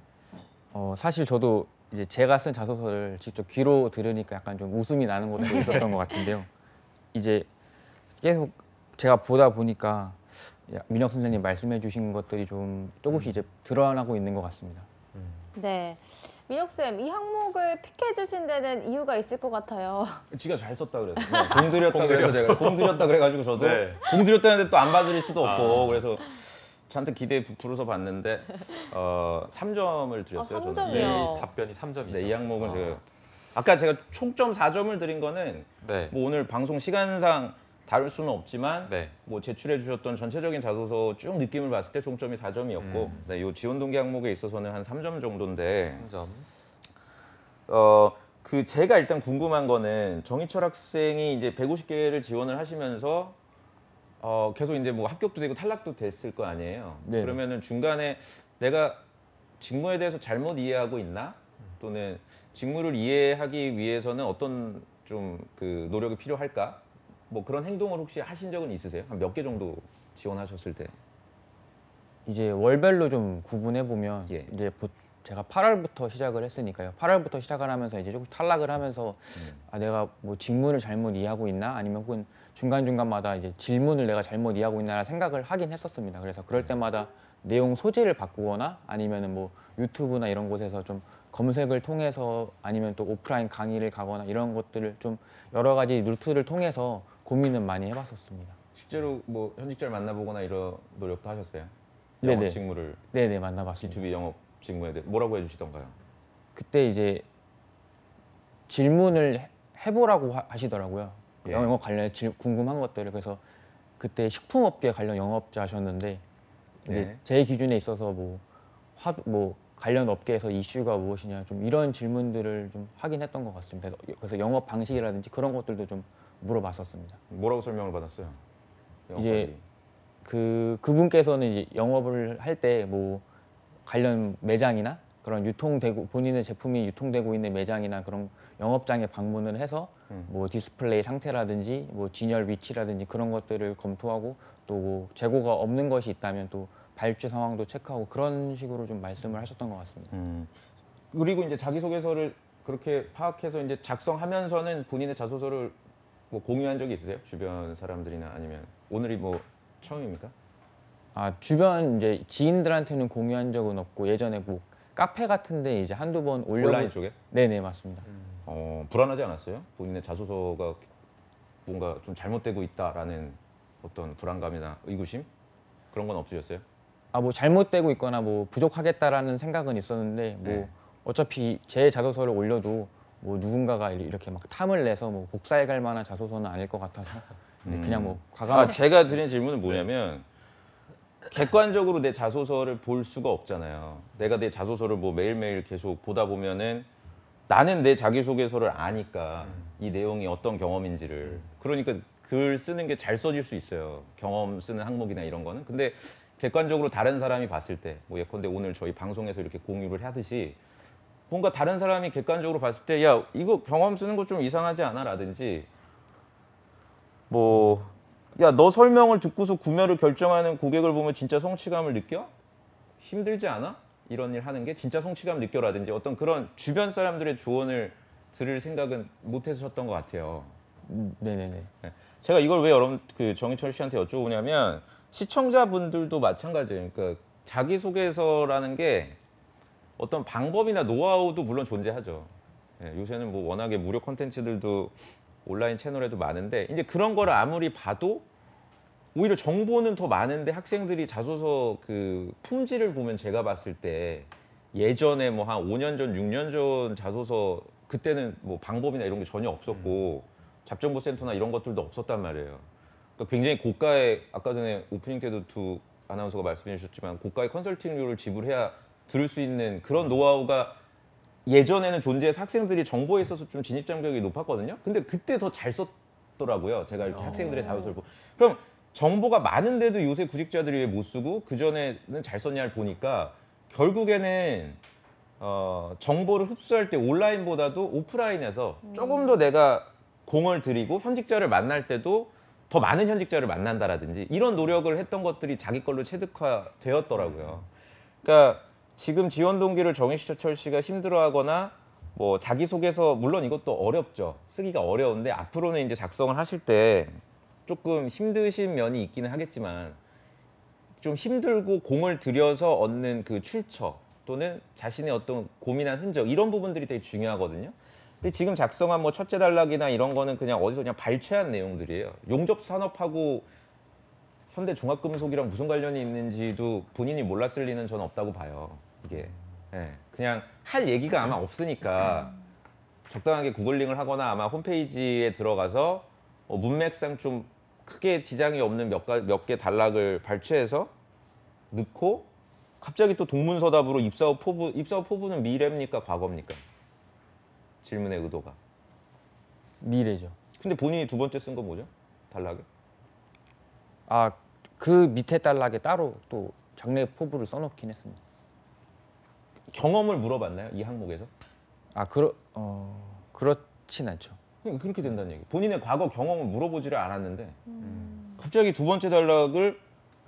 사실 저도 이제 제가 쓴 자소서를 직접 귀로 들으니까 약간 좀 웃음이 나는 것도 있었던 것 같은데요. 이제 계속 제가 보다 보니까 민혁 선생님 말씀해 주신 것들이 좀 조금씩 이제 드러나고 있는 것 같습니다. 네, 민혁 쌤, 이 항목을 픽해 주신 데는 이유가 있을 것 같아요. 지가 잘 썼다 그래서 공들였다 그래서 제가 공들였다 그래가지고 저도 공들였다는데 또 안 받을 수도 없고 그래서 잔뜩 기대에 부풀어서 봤는데 3점을 드렸어요. 3점이요? 저는. 이 답변이 3점이죠. 네, 이 항목은 제가 아까 제가 총점 4점을 드린 거는 네. 뭐 오늘 방송 시간상 다룰 수는 없지만 네. 뭐 제출해 주셨던 전체적인 자소서 쭉 느낌을 봤을 때 총점이 4점이었고 네, 요 지원 동기 항목에 있어서는 한 3점 정도인데 3점. 그 제가 일단 궁금한 거는 정희철 학생이 이제 150개를 지원을 하시면서 계속 이제 뭐 합격도 되고 탈락도 됐을 거 아니에요. 네. 그러면은 중간에 내가 직무에 대해서 잘못 이해하고 있나? 또는 직무를 이해하기 위해서는 어떤 좀 그 노력이 필요할까? 뭐 그런 행동을 혹시 하신 적은 있으세요? 한 몇 개 정도 지원하셨을 때? 이제 월별로 좀 구분해 보면 예. 이제 제가 8월부터 시작을 했으니까요. 8월부터 시작을 하면서 이제 조금 탈락을 하면서 아, 내가 뭐 직문을 잘못 이해하고 있나 아니면 혹은 중간중간마다 이제 질문을 내가 잘못 이해하고 있나라는 생각을 하긴 했었습니다. 그래서 그럴 때마다 내용 소재를 바꾸거나 아니면은 뭐 유튜브나 이런 곳에서 좀 검색을 통해서 아니면 또 오프라인 강의를 가거나 이런 것들을 좀 여러 가지 루트를 통해서 고민은 많이 해봤었습니다. 실제로 뭐 현직자를 만나보거나 이런 노력도 하셨어요? 네네. 영업 직무를 네네, 만나봤습니다. B2B 영업 직무에 대해 뭐라고 해주시던가요? 그때 이제 질문을 해보라고 하시더라고요. 예. 영업 관련 궁금한 것들을. 그래서 그때 식품업계 관련 영업자셨는데 이제 네. 제 기준에 있어서 뭐 관련 업계에서 이슈가 무엇이냐 좀 이런 질문들을 좀 하긴 했던 것 같습니다. 그래서 영업 방식이라든지 그런 것들도 좀 물어봤었습니다. 뭐라고 설명을 받았어요? 이제 그분께서는 이제 영업을 할 때 뭐 관련 매장이나 그런 유통되고 본인의 제품이 유통되고 있는 매장이나 그런 영업장에 방문을 해서 뭐 디스플레이 상태라든지 뭐 진열 위치라든지 그런 것들을 검토하고 또뭐 재고가 없는 것이 있다면 또 발주 상황도 체크하고 그런 식으로 좀 말씀을 하셨던 것 같습니다. 그리고 이제 자기소개서를 그렇게 파악해서 이제 작성하면서는 본인의 자소서를 뭐 공유한 적이 있으세요? 주변 사람들이나 아니면 오늘이 뭐 처음입니까? 아, 주변 이제 지인들한테는 공유한 적은 없고 예전에 뭐 카페 같은데 이제 한두 번 온라인 쪽에? 네네, 맞습니다. 불안하지 않았어요? 본인의 자소서가 뭔가 좀 잘못되고 있다라는 어떤 불안감이나 의구심 그런 건 없으셨어요? 아, 뭐 잘못되고 있거나 뭐 부족하겠다라는 생각은 있었는데 뭐 네. 어차피 제 자소서를 올려도 뭐 누군가가 이렇게 막 탐을 내서 뭐 복사해 갈 만한 자소서는 아닐 것 같아서 네, 그냥 뭐 과감하게 제가 드린 질문은 뭐냐면 객관적으로 내 자소서를 볼 수가 없잖아요. 내가 내 자소서를 뭐 매일매일 계속 보다 보면은 나는 내 자기소개서를 아니까 이 내용이 어떤 경험인지를 그러니까 글 쓰는 게 잘 써질 수 있어요. 경험 쓰는 항목이나 이런 거는. 근데 객관적으로 다른 사람이 봤을 때 뭐 예컨대 오늘 저희 방송에서 이렇게 공유를 하듯이 뭔가 다른 사람이 객관적으로 봤을 때 야 이거 경험 쓰는 거 좀 이상하지 않아? 라든지 뭐 야 너 설명을 듣고서 구매를 결정하는 고객을 보면 진짜 성취감을 느껴? 힘들지 않아? 이런 일 하는 게 진짜 성취감 느껴라든지 어떤 그런 주변 사람들의 조언을 들을 생각은 못 하셨던 것 같아요. 네네네. 제가 이걸 왜 여러분 정희철 씨한테 여쭤보냐면 시청자분들도 마찬가지예요. 그러니까 자기소개서라는 게 어떤 방법이나 노하우도 물론 존재하죠. 요새는 뭐 워낙에 무료 콘텐츠들도 온라인 채널에도 많은데 이제 그런 거를 아무리 봐도 오히려 정보는 더 많은데 학생들이 자소서 그 품질을 보면 제가 봤을 때 예전에 뭐 한 5년 전, 6년 전 자소서 그때는 뭐 방법이나 이런 게 전혀 없었고 잡정보센터나 이런 것들도 없었단 말이에요. 그러니까 굉장히 고가의 아까 전에 오프닝 때도 두 아나운서가 말씀해 주셨지만 고가의 컨설팅료를 지불해야 들을 수 있는 그런 노하우가 예전에는 존재해서 학생들이 정보에 있어서 좀 진입 장벽이 높았거든요. 근데 그때 더 잘 썼더라고요. 제가 이렇게 학생들의 자소서를 보고. 그럼 정보가 많은데도 요새 구직자들이 왜 못 쓰고 그전에는 잘 썼냐를 보니까 결국에는 정보를 흡수할 때 온라인보다도 오프라인에서 조금 더 내가 공을 들이고 현직자를 만날 때도 더 많은 현직자를 만난다라든지 이런 노력을 했던 것들이 자기 걸로 체득화되었더라고요. 그러니까 지금 지원 동기를 정희철 씨가 힘들어하거나 뭐 자기소개서 물론 이것도 어렵죠. 쓰기가 어려운데 앞으로는 이제 작성을 하실 때 조금 힘드신 면이 있기는 하겠지만 좀 힘들고 공을 들여서 얻는 그 출처 또는 자신의 어떤 고민한 흔적 이런 부분들이 되게 중요하거든요. 근데 지금 작성한 뭐 첫째 단락이나 이런 거는 그냥 어디서 그냥 발췌한 내용들이에요. 용접 산업하고 현대 종합금속이랑 무슨 관련이 있는지도 본인이 몰랐을 리는 저는 없다고 봐요. 이게 그냥 할 얘기가 아마 없으니까 적당하게 구글링을 하거나 아마 홈페이지에 들어가서 문맥상 좀 크게 지장이 없는 몇 개 단락을 발췌해서 넣고 갑자기 또 동문서답으로 입사후 포부는 미래입니까 과거입니까? 질문의 의도가. 미래죠. 근데 본인이 두 번째 쓴 건 뭐죠? 단락에? 아, 그 밑에 단락에 따로 또 장래 포부를 써놓긴 했습니다. 경험을 물어봤나요? 이 항목에서? 아, 그렇진 않죠. 그렇게 된다는 얘기. 본인의 과거 경험을 물어보지를 않았는데 갑자기 두 번째 단락을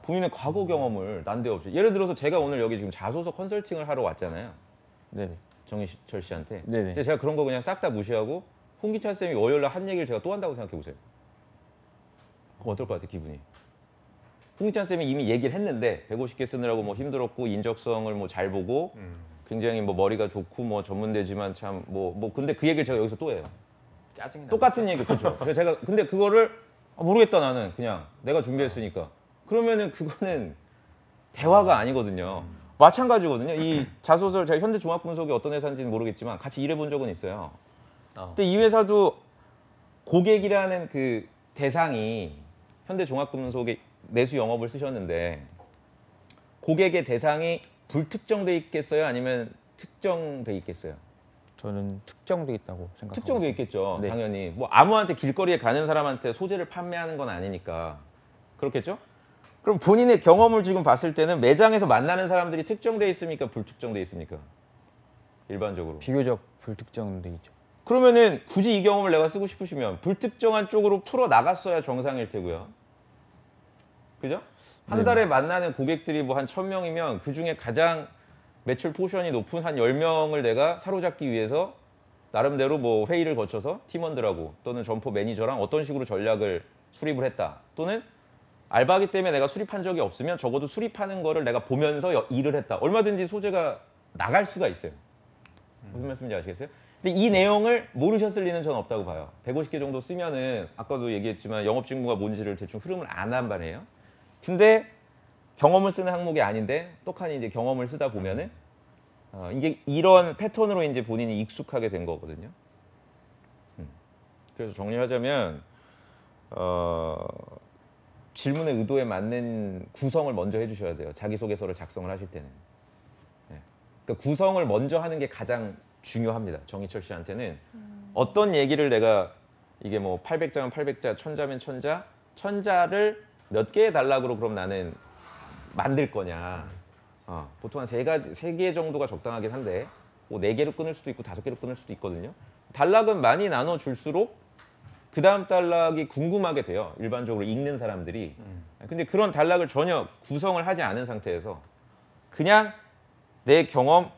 본인의 과거 경험을 난데없이 예를 들어서 제가 오늘 여기 지금 자소서 컨설팅을 하러 왔잖아요. 네네. 정희철 씨한테. 네네. 근데 제가 그런 거 그냥 싹 다 무시하고 홍기찬 쌤이 월요일 날 한 얘기를 제가 또 한다고 생각해 보세요. 그럼 어떨 것 같아 기분이? 홍기찬 쌤이 이미 얘기를 했는데 150개 쓰느라고 뭐 힘들었고 인적성을 뭐 잘 보고 굉장히 뭐 머리가 좋고 뭐 전문대지만 참 뭐 근데 그 얘기를 제가 여기서 또 해요. 짜증나. 똑같은 얘기 그렇죠. 그래서 제가 근데 그거를 모르겠다 나는 그냥 내가 준비했으니까 그러면은 그거는 대화가 아니거든요. 마찬가지거든요. 이 자소설 제가 현대종합금속이 어떤 회사인지는 모르겠지만 같이 일해본 적은 있어요. 근데 이 회사도 고객이라는 그 대상이 현대종합금속의 내수 영업을 쓰셨는데 고객의 대상이 불특정돼 있겠어요? 아니면 특정돼 있겠어요? 저는 특정돼 있다고 생각합니다. 특정돼 있겠죠. 네. 당연히 뭐 아무한테 길거리에 가는 사람한테 소재를 판매하는 건 아니니까 그렇겠죠? 그럼 본인의 경험을 지금 봤을 때는 매장에서 만나는 사람들이 특정돼 있습니까? 불특정돼 있습니까? 일반적으로. 비교적 불특정돼 있죠. 그러면은 굳이 이 경험을 내가 쓰고 싶으시면 불특정한 쪽으로 풀어 나갔어야 정상일 테고요. 그죠? 한 달에 만나는 고객들이 뭐 한 1,000명이면 그 중에 가장 매출 포션이 높은 한 10명을 내가 사로잡기 위해서 나름대로 뭐 회의를 거쳐서 팀원들하고 또는 점포 매니저랑 어떤 식으로 전략을 수립을 했다. 또는 알바기 때문에 내가 수립한 적이 없으면 적어도 수립하는 거를 내가 보면서 일을 했다. 얼마든지 소재가 나갈 수가 있어요. 무슨 말씀인지 아시겠어요? 근데 이 내용을 모르셨을 리는 저는 없다고 봐요. 150개 정도 쓰면은 아까도 얘기했지만 영업직무가 뭔지를 대충 흐름을 안한 말이에요. 근데 경험을 쓰는 항목이 아닌데 똑하니 이제 경험을 쓰다 보면은 이게 이런 패턴으로 이제 본인이 익숙하게 된 거거든요. 그래서 정리하자면 질문의 의도에 맞는 구성을 먼저 해주셔야 돼요. 자기소개서를 작성을 하실 때는. 네. 그러니까 구성을 먼저 하는 게 가장 중요합니다. 정희철 씨한테는 어떤 얘기를 내가 이게 뭐 800자면 800자, 1000자면 1000자, 1000자를 몇 개 달락으로 그럼 나는 만들 거냐. 보통 한 3개 정도가 적당하긴 한데 뭐 4개로 끊을 수도 있고 5개로 끊을 수도 있거든요. 단락은 많이 나눠줄수록 그 다음 단락이 궁금하게 돼요. 일반적으로 읽는 사람들이. 근데 그런 단락을 전혀 구성을 하지 않은 상태에서 그냥 내 경험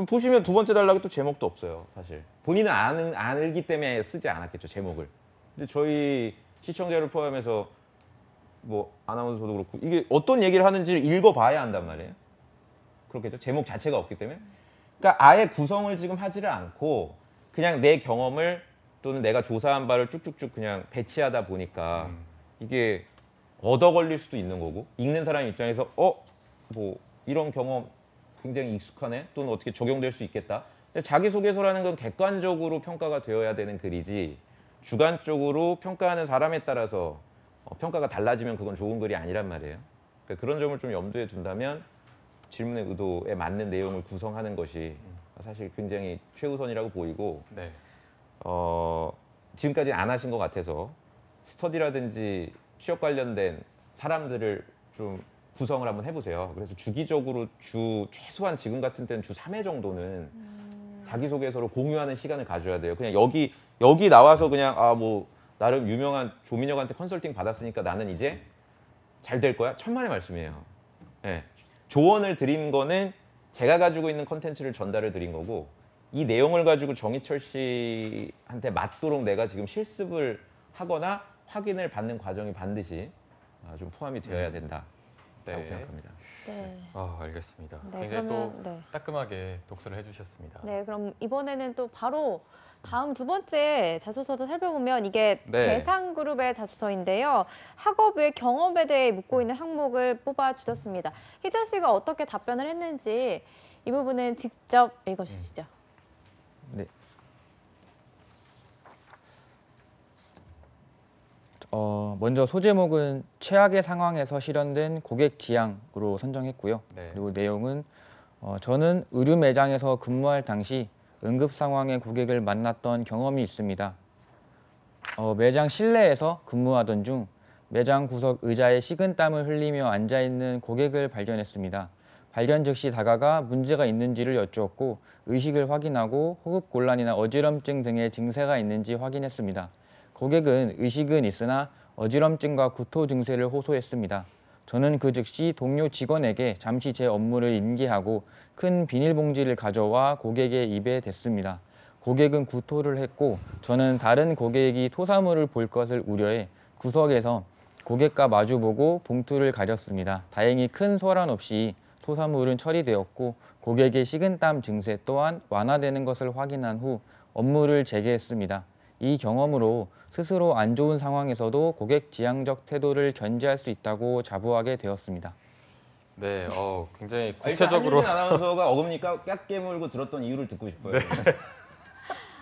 보시면 두 번째 단락에 또 제목도 없어요. 사실 본인은 알기 때문에 쓰지 않았겠죠. 제목을. 근데 저희 시청자를 포함해서 뭐 아나운서도 그렇고 이게 어떤 얘기를 하는지를 읽어봐야 한단 말이에요. 그렇겠죠. 제목 자체가 없기 때문에. 그러니까 아예 구성을 지금 하지를 않고 그냥 내 경험을 또는 내가 조사한 바를 쭉쭉쭉 그냥 배치하다 보니까 이게 얻어 걸릴 수도 있는 거고 읽는 사람 입장에서 뭐 이런 경험 굉장히 익숙하네 또는 어떻게 적용될 수 있겠다. 근데 자기소개서라는 건 객관적으로 평가가 되어야 되는 글이지 주관적으로 평가하는 사람에 따라서 평가가 달라지면 그건 좋은 글이 아니란 말이에요. 그러니까 그런 점을 좀 염두에 둔다면 질문의 의도에 맞는 내용을 구성하는 것이 사실 굉장히 최우선이라고 보이고 네. 지금까지 안 하신 것 같아서 스터디라든지 취업 관련된 사람들을 좀 구성을 한번 해보세요. 그래서 주기적으로 최소한 지금 같은 때는 주 3회 정도는 자기소개서로 공유하는 시간을 가져야 돼요. 그냥 여기 나와서 그냥 뭐 나름 유명한 조민혁한테 컨설팅 받았으니까 나는 이제 잘 될 거야? 천만의 말씀이에요. 네. 조언을 드린 거는 제가 가지고 있는 컨텐츠를 전달을 드린 거고 이 내용을 가지고 정희철 씨한테 맞도록 내가 지금 실습을 하거나 확인을 받는 과정이 반드시 좀 포함이 되어야 된다라고 생각합니다. 네. 알겠습니다. 네, 굉장히 또 네. 따끔하게 독서를 해주셨습니다. 네, 그럼 이번에는 또 바로 다음 두 번째 자소서도 살펴보면 이게 네. 대상그룹의 자소서인데요. 학업 외 경험에 대해 묻고 있는 항목을 뽑아주셨습니다. 희정 씨가 어떻게 답변을 했는지 이 부분은 직접 읽어주시죠. 네. 먼저 소제목은 최악의 상황에서 실현된 고객 지향으로 선정했고요. 네. 그리고 내용은 저는 의류 매장에서 근무할 당시 응급 상황의 고객을 만났던 경험이 있습니다. 매장 실내에서 근무하던 중 매장 구석 의자에 식은땀을 흘리며 앉아있는 고객을 발견했습니다. 발견 즉시 다가가 문제가 있는지를 여쭈었고 의식을 확인하고 호흡곤란이나 어지럼증 등의 증세가 있는지 확인했습니다. 고객은 의식은 있으나 어지럼증과 구토 증세를 호소했습니다. 저는 그 즉시 동료 직원에게 잠시 제 업무를 인계하고 큰 비닐봉지를 가져와 고객의 입에 댔습니다. 고객은 구토를 했고 저는 다른 고객이 토사물을 볼 것을 우려해 구석에서 고객과 마주보고 봉투를 가렸습니다. 다행히 큰 소란 없이 토사물은 처리되었고 고객의 식은땀 증세 또한 완화되는 것을 확인한 후 업무를 재개했습니다. 이 경험으로 스스로 안 좋은 상황에서도 고객 지향적 태도를 견지할 수 있다고 자부하게 되었습니다. 네, 굉장히 일단 구체적으로 한유진 아나운서가 어금니까 깍 깨물고 들었던 이유를 듣고 싶어요.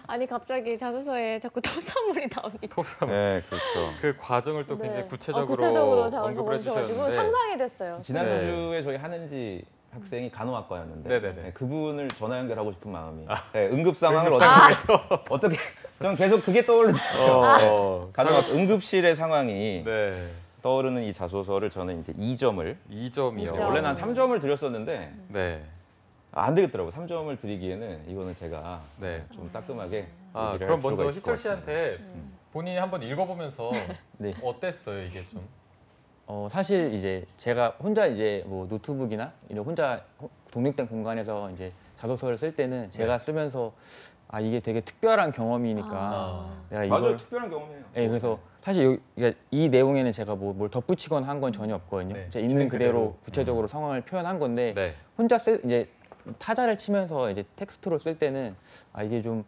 아니 갑자기 자소서에 자꾸 토사물이 나옵니다. 토사물 네, 그렇죠. 그 과정을 또 네. 굉장히 구체적으로 구체적으로 언급을 적어주셔가지고 해주셨는데 상상이 됐어요. 지난주에 저희 한은지 학생이 간호학과였는데 네네네. 네, 그분을 전화 연결하고 싶은 마음이 네, 응급 상황을 어떻게 저는 계속 그게 떠오르더라고요. 간호학 응급실의 상황이 네, 떠오르는 이 자소서를 저는 이제 2점을 2점이요. 점. 원래는 한 3점을 드렸었는데 네, 안 되겠더라고요. 3점을 드리기에는 이거는 제가 네. 좀 따끔하게 아, 얘기를 그럼 할 필요가 먼저 있을 희철 것 같습니다. 씨한테 본인이 한번 읽어보면서 네. 어땠어요 이게 좀? 사실 이제 제가 혼자 이제 뭐 노트북이나 이런 혼자 독립된 공간에서 이제 자소서를 쓸 때는 제가 쓰면서 아 이게 되게 특별한 경험이니까 내가 맞아요. 이걸 특별한 경험이에요. 네, 그래서 사실 이 내용에는 제가 뭘 덧붙이거나 한 건 전혀 없거든요. 네, 제가 있는 그대로 구체적으로 상황을 표현한 건데 네. 혼자 이제 타자를 치면서 이제 텍스트로 쓸 때는 아 이게 좀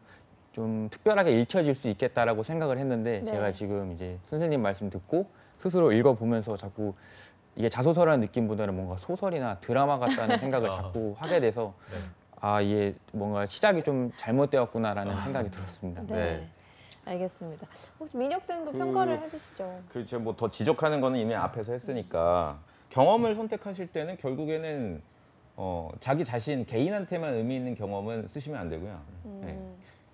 특별하게 읽혀질 수 있겠다라고 생각을 했는데 네. 제가 지금 이제 선생님 말씀 듣고 스스로 읽어보면서 자꾸 이게 자소서라는 느낌보다는 뭔가 소설이나 드라마 같다는 생각을 자꾸 하게 돼서 네. 아 이게 뭔가 시작이 좀 잘못되었구나라는 생각이 들었습니다. 네. 네. 알겠습니다. 혹시 민혁 쌤도 그- 평가를 해주시죠. 그렇죠. 뭐 더 지적하는 거는 이미 앞에서 했으니까 경험을 선택하실 때는 결국에는 자기 자신 개인한테만 의미 있는 경험은 쓰시면 안 되고요. 네.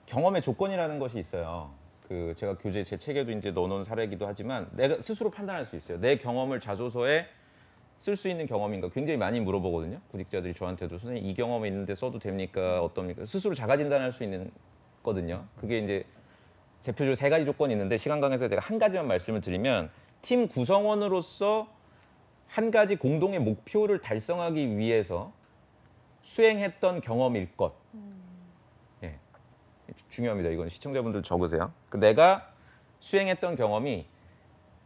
경험의 조건이라는 것이 있어요. 그 제가 교재 제 책에도 이제 넣어놓은 사례이기도 하지만 내가 스스로 판단할 수 있어요. 내 경험을 자소서에 쓸 수 있는 경험인가 굉장히 많이 물어보거든요. 구직자들이 저한테도 선생님 이 경험이 있는데 써도 됩니까? 어떻습니까? 스스로 자가 진단할 수 있는 거든요. 그게 이제 대표적으로 3가지 조건이 있는데 시간 관계에서 제가 한 가지만 말씀을 드리면 팀 구성원으로서 한 가지 공동의 목표를 달성하기 위해서 수행했던 경험일 것. 예, 중요합니다. 이건 시청자분들 적으세요. 내가 수행했던 경험이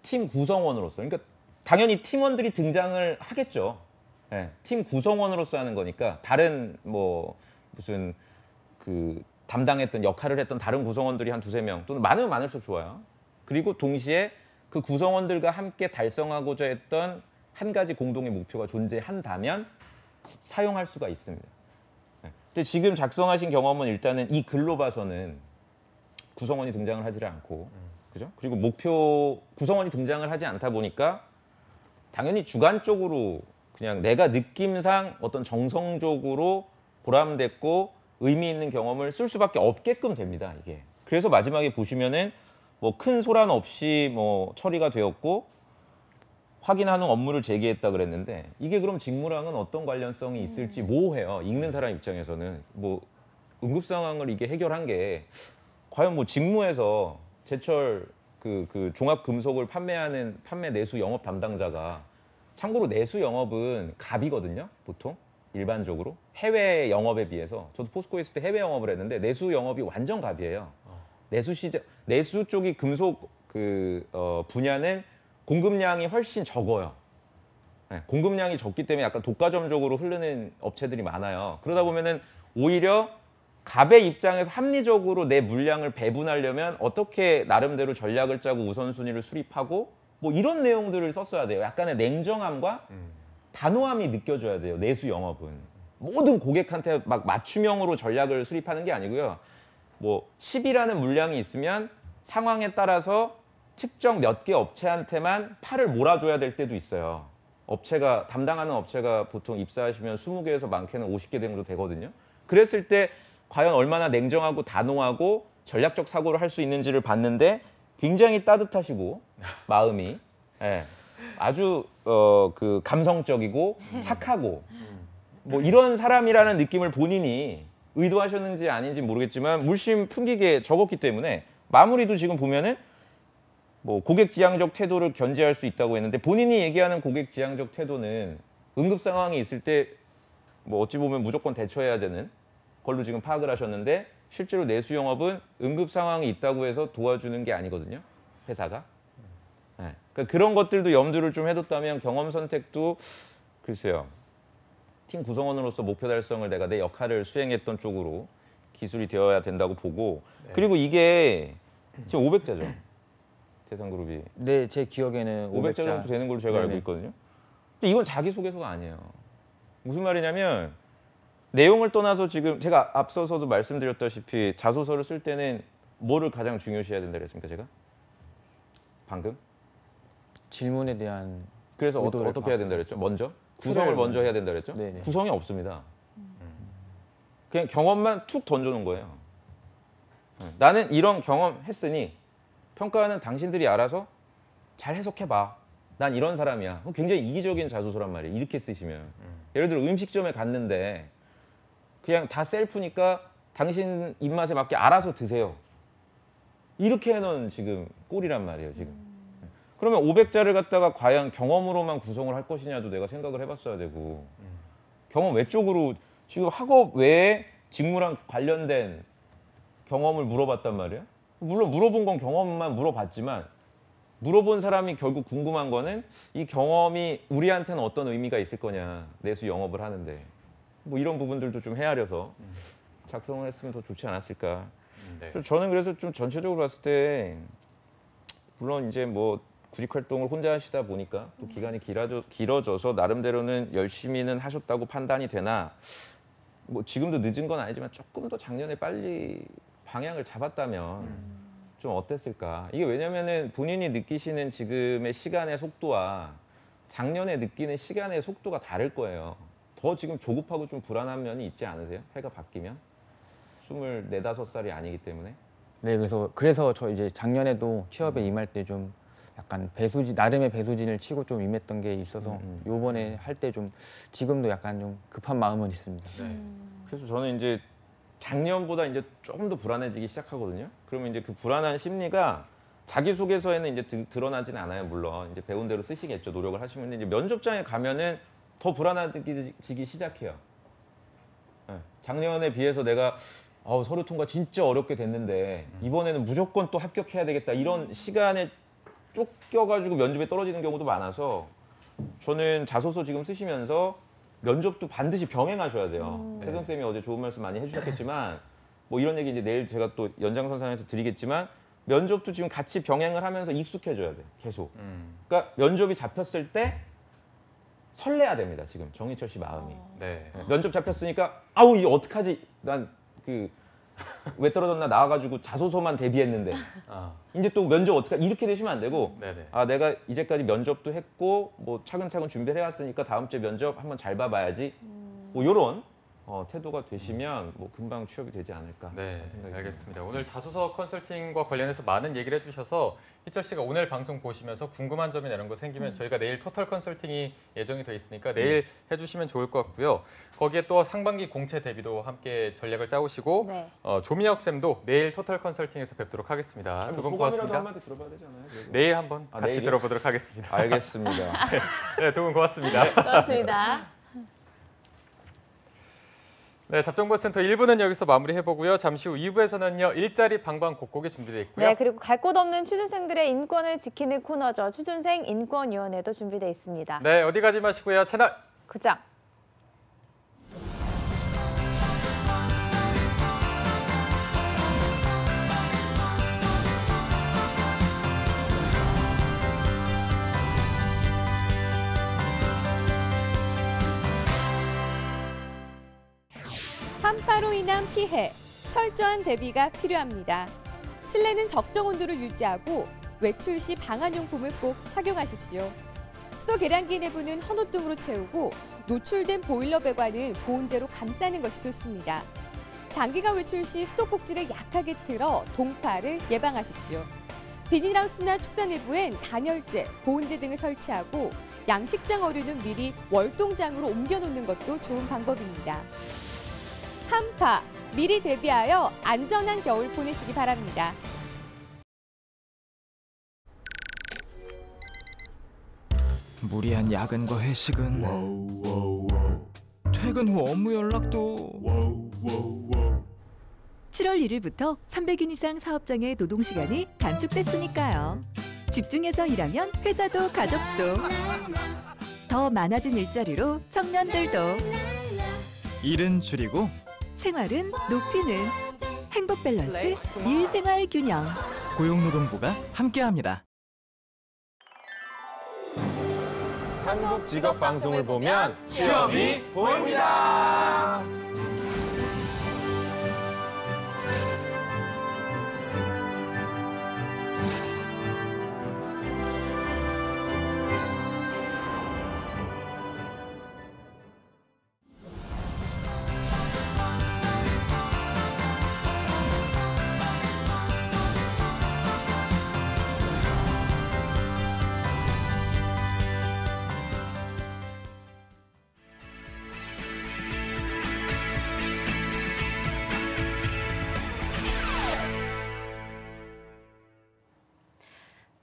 팀 구성원으로서, 그러니까 당연히 팀원들이 등장을 하겠죠. 예, 팀 구성원으로서 하는 거니까 다른 뭐 무슨 그 담당했던 역할을 했던 다른 구성원들이 한 2~3명 또는 많으면 많을수록 좋아요. 그리고 동시에 그 구성원들과 함께 달성하고자 했던 한 가지 공동의 목표가 존재한다면 사용할 수가 있습니다. 근데 지금 작성하신 경험은 일단은 이 글로 봐서는 구성원이 등장을 하지 않고, 그죠? 그리고 구성원이 등장을 하지 않다 보니까 당연히 주관적으로 그냥 내가 느낌상 어떤 정성적으로 보람됐고 의미 있는 경험을 쓸 수밖에 없게끔 됩니다, 이게. 그래서 마지막에 보시면은 뭐 큰 소란 없이 뭐 처리가 되었고 확인하는 업무를 제기했다 그랬는데 이게 그럼 직무랑은 어떤 관련성이 있을지 모호해요. 읽는 사람 입장에서는 뭐 응급 상황을 이게 해결한 게 과연 뭐 직무에서 제철 그 종합 금속을 판매하는 판매 내수 영업 담당자가 참고로 내수 영업은 갑이거든요, 보통 일반적으로 해외 영업에 비해서. 저도 포스코에 있을 때 해외 영업을 했는데 내수 영업이 완전 갑이에요. 내수 쪽이 금속 분야는 공급량이 훨씬 적어요. 네, 공급량이 적기 때문에 약간 독과점적으로 흐르는 업체들이 많아요. 그러다 보면은 오히려 갑의 입장에서 합리적으로 내 물량을 배분하려면 어떻게 나름대로 전략을 짜고 우선순위를 수립하고 뭐 이런 내용들을 썼어야 돼요. 약간의 냉정함과 단호함이 느껴져야 돼요. 내수 영업은. 모든 고객한테 막 맞춤형으로 전략을 수립하는 게 아니고요. 뭐 10이라는 물량이 있으면 상황에 따라서 특정 몇 개 업체한테만 팔을 몰아줘야 될 때도 있어요. 담당하는 업체가 보통 입사하시면 20개에서 많게는 50개 정도 되거든요. 그랬을 때 과연 얼마나 냉정하고 단호하고 전략적 사고를 할 수 있는지를 봤는데 굉장히 따뜻하시고 마음이 아주 그 감성적이고 착하고 뭐 이런 사람이라는 느낌을 본인이 의도하셨는지 아닌지 모르겠지만 물씬 풍기게 적었기 때문에 마무리도 지금 보면은 뭐 고객지향적 태도를 견제할 수 있다고 했는데 본인이 얘기하는 고객지향적 태도는 응급 상황이 있을 때 뭐 어찌 보면 무조건 대처해야 되는 걸로 지금 파악을 하셨는데 실제로 내수 영업은 응급 상황이 있다고 해서 도와주는 게 아니거든요. 회사가. 네. 그러니까 그런 것들도 염두를 좀 해뒀다면 경험 선택도 글쎄요. 팀 구성원으로서 목표 달성을 내가 내 역할을 수행했던 쪽으로 기술이 되어야 된다고 보고 그리고 이게 지금 500자죠. 대상그룹이. 네, 제 기억에는 500자 정도 되는 걸로 제가 알고 네네. 있거든요. 근데 이건 자기소개서가 아니에요. 무슨 말이냐면 내용을 떠나서 지금 제가 앞서서도 말씀드렸다시피 자소서를 쓸 때는 뭐를 가장 중요시해야 된다 그랬습니까, 제가? 방금? 질문에 대한 그래서 의도를 어떻게 해야 된다 그랬죠? 먼저? 구성을 틀을 먼저 해야 된다 그랬죠? 네네. 구성이 없습니다. 그냥 경험만 툭 던져놓은 거예요. 나는 이런 경험 했으니 평가하는 당신들이 알아서 잘 해석해봐. 난 이런 사람이야. 그럼 굉장히 이기적인 자소서란 말이에요. 이렇게 쓰시면. 예를 들어 음식점에 갔는데 그냥 다 셀프니까 당신 입맛에 맞게 알아서 드세요. 이렇게 해놓은 지금 꼴이란 말이에요. 지금. 그러면 500자를 갖다가 과연 경험으로만 구성을 할 것이냐도 내가 생각을 해봤어야 되고 경험 외적으로 지금 학업 외에 직무랑 관련된 경험을 물어봤단 말이에요. 물론 물어본 건 경험만 물어봤지만 물어본 사람이 결국 궁금한 거는 이 경험이 우리한테는 어떤 의미가 있을 거냐. 내수 영업을 하는데. 뭐 이런 부분들도 좀 헤아려서 작성을 했으면 더 좋지 않았을까. 네. 저는 그래서 좀 전체적으로 봤을 때 물론 이제 뭐 구직 활동을 혼자 하시다 보니까 또 기간이 길어져서 나름대로는 열심히는 하셨다고 판단이 되나 뭐 지금도 늦은 건 아니지만 조금 더 작년에 빨리 방향을 잡았다면 좀 어땠을까? 이게 왜냐면은 본인이 느끼시는 지금의 시간의 속도와 작년에 느끼는 시간의 속도가 다를 거예요. 더 지금 조급하고 좀 불안한 면이 있지 않으세요? 해가 바뀌면? 24, 5살이 아니기 때문에. 네, 그래서 저 이제 작년에도 취업에 임할 때 좀 약간 나름의 배수진을 치고 좀 임했던 게 있어서 요번에 할 때 좀 지금도 약간 좀 급한 마음은 있습니다. 네. 그래서 저는 이제 작년보다 이제 조금 더 불안해지기 시작하거든요. 그러면 이제 그 불안한 심리가 자기소개서에는 이제 드러나진 않아요. 물론 이제 배운 대로 쓰시겠죠. 노력을 하시면 이제 면접장에 가면은 더 불안해지기 시작해요. 네. 작년에 비해서 내가 서류 통과 진짜 어렵게 됐는데 이번에는 무조건 또 합격해야 되겠다 이런 시간에 쫓겨가지고 면접에 떨어지는 경우도 많아서 저는 자소서 지금 쓰시면서 면접도 반드시 병행하셔야 돼요. 태성 쌤이 어제 좋은 말씀 많이 해주셨겠지만 뭐 이런 얘기 이제 내일 제가 또 연장선상에서 드리겠지만 면접도 지금 같이 병행을 하면서 익숙해져야 돼요. 계속. 그러니까 면접이 잡혔을 때 설레야 됩니다. 지금 정희철 씨 마음이. 네. 면접 잡혔으니까 아우 이거 어떡하지? 난 왜 떨어졌나 나와가지고 자소서만 대비했는데 이제 또 면접 어떡하 이렇게 되시면 안 되고 네네. 내가 이제까지 면접도 했고 뭐 차근차근 준비를 해왔으니까 다음 주에 면접 한번 잘 봐봐야지 뭐 이런 태도가 되시면 뭐 금방 취업이 되지 않을까 네, 생각이 알겠습니다. 오늘 자소서 컨설팅과 관련해서 많은 얘기를 해주셔서 희철 씨가 오늘 방송 보시면서 궁금한 점이나 이런 거 생기면 저희가 내일 토탈 컨설팅이 예정이 돼 있으니까 내일 해주시면 좋을 것 같고요. 거기에 또 상반기 공채 대비도 함께 전략을 짜오시고 네. 조미혁 쌤도 내일 토탈 컨설팅에서 뵙도록 하겠습니다. 두 분 고맙습니다. 한마디 들어봐야 되지 않아요? 그래도? 내일 한번 같이 내일이요? 들어보도록 하겠습니다. 알겠습니다. 네, 두 분 고맙습니다. 고맙습니다. 네, 잡정보센터 1부는 여기서 마무리해보고요. 잠시 후 2부에서는요. 일자리 방방곡곡이 준비되어 있고요. 네, 그리고 갈 곳 없는 취준생들의 인권을 지키는 코너죠. 취준생 인권위원회도 준비되어 있습니다. 네, 어디 가지 마시고요. 채널 고정. 한파로 인한 피해, 철저한 대비가 필요합니다. 실내는 적정 온도를 유지하고 외출 시 방한용품을 꼭 착용하십시오. 수도 계량기 내부는 헌옷등으로 채우고 노출된 보일러 배관은 보온재로 감싸는 것이 좋습니다. 장기간 외출 시 수도꼭지를 약하게 틀어 동파를 예방하십시오. 비닐하우스나 축사 내부엔 단열재, 보온재 등을 설치하고 양식장 어류는 미리 월동장으로 옮겨놓는 것도 좋은 방법입니다. 한파, 미리 대비하여 안전한 겨울 보내시기 바랍니다. 무리한 야근과 회식은 퇴근 후 업무 연락도 7월 1일부터 300인 이상 사업장의 노동시간이 단축됐으니까요. 집중해서 일하면 회사도 가족도 더 많아진 일자리로 청년들도 일은 줄이고 생활은 높이는 행복 밸런스 일생활 균형. 고용노동부가 함께합니다. 한국 직업 방송을 보면 취업이 보입니다.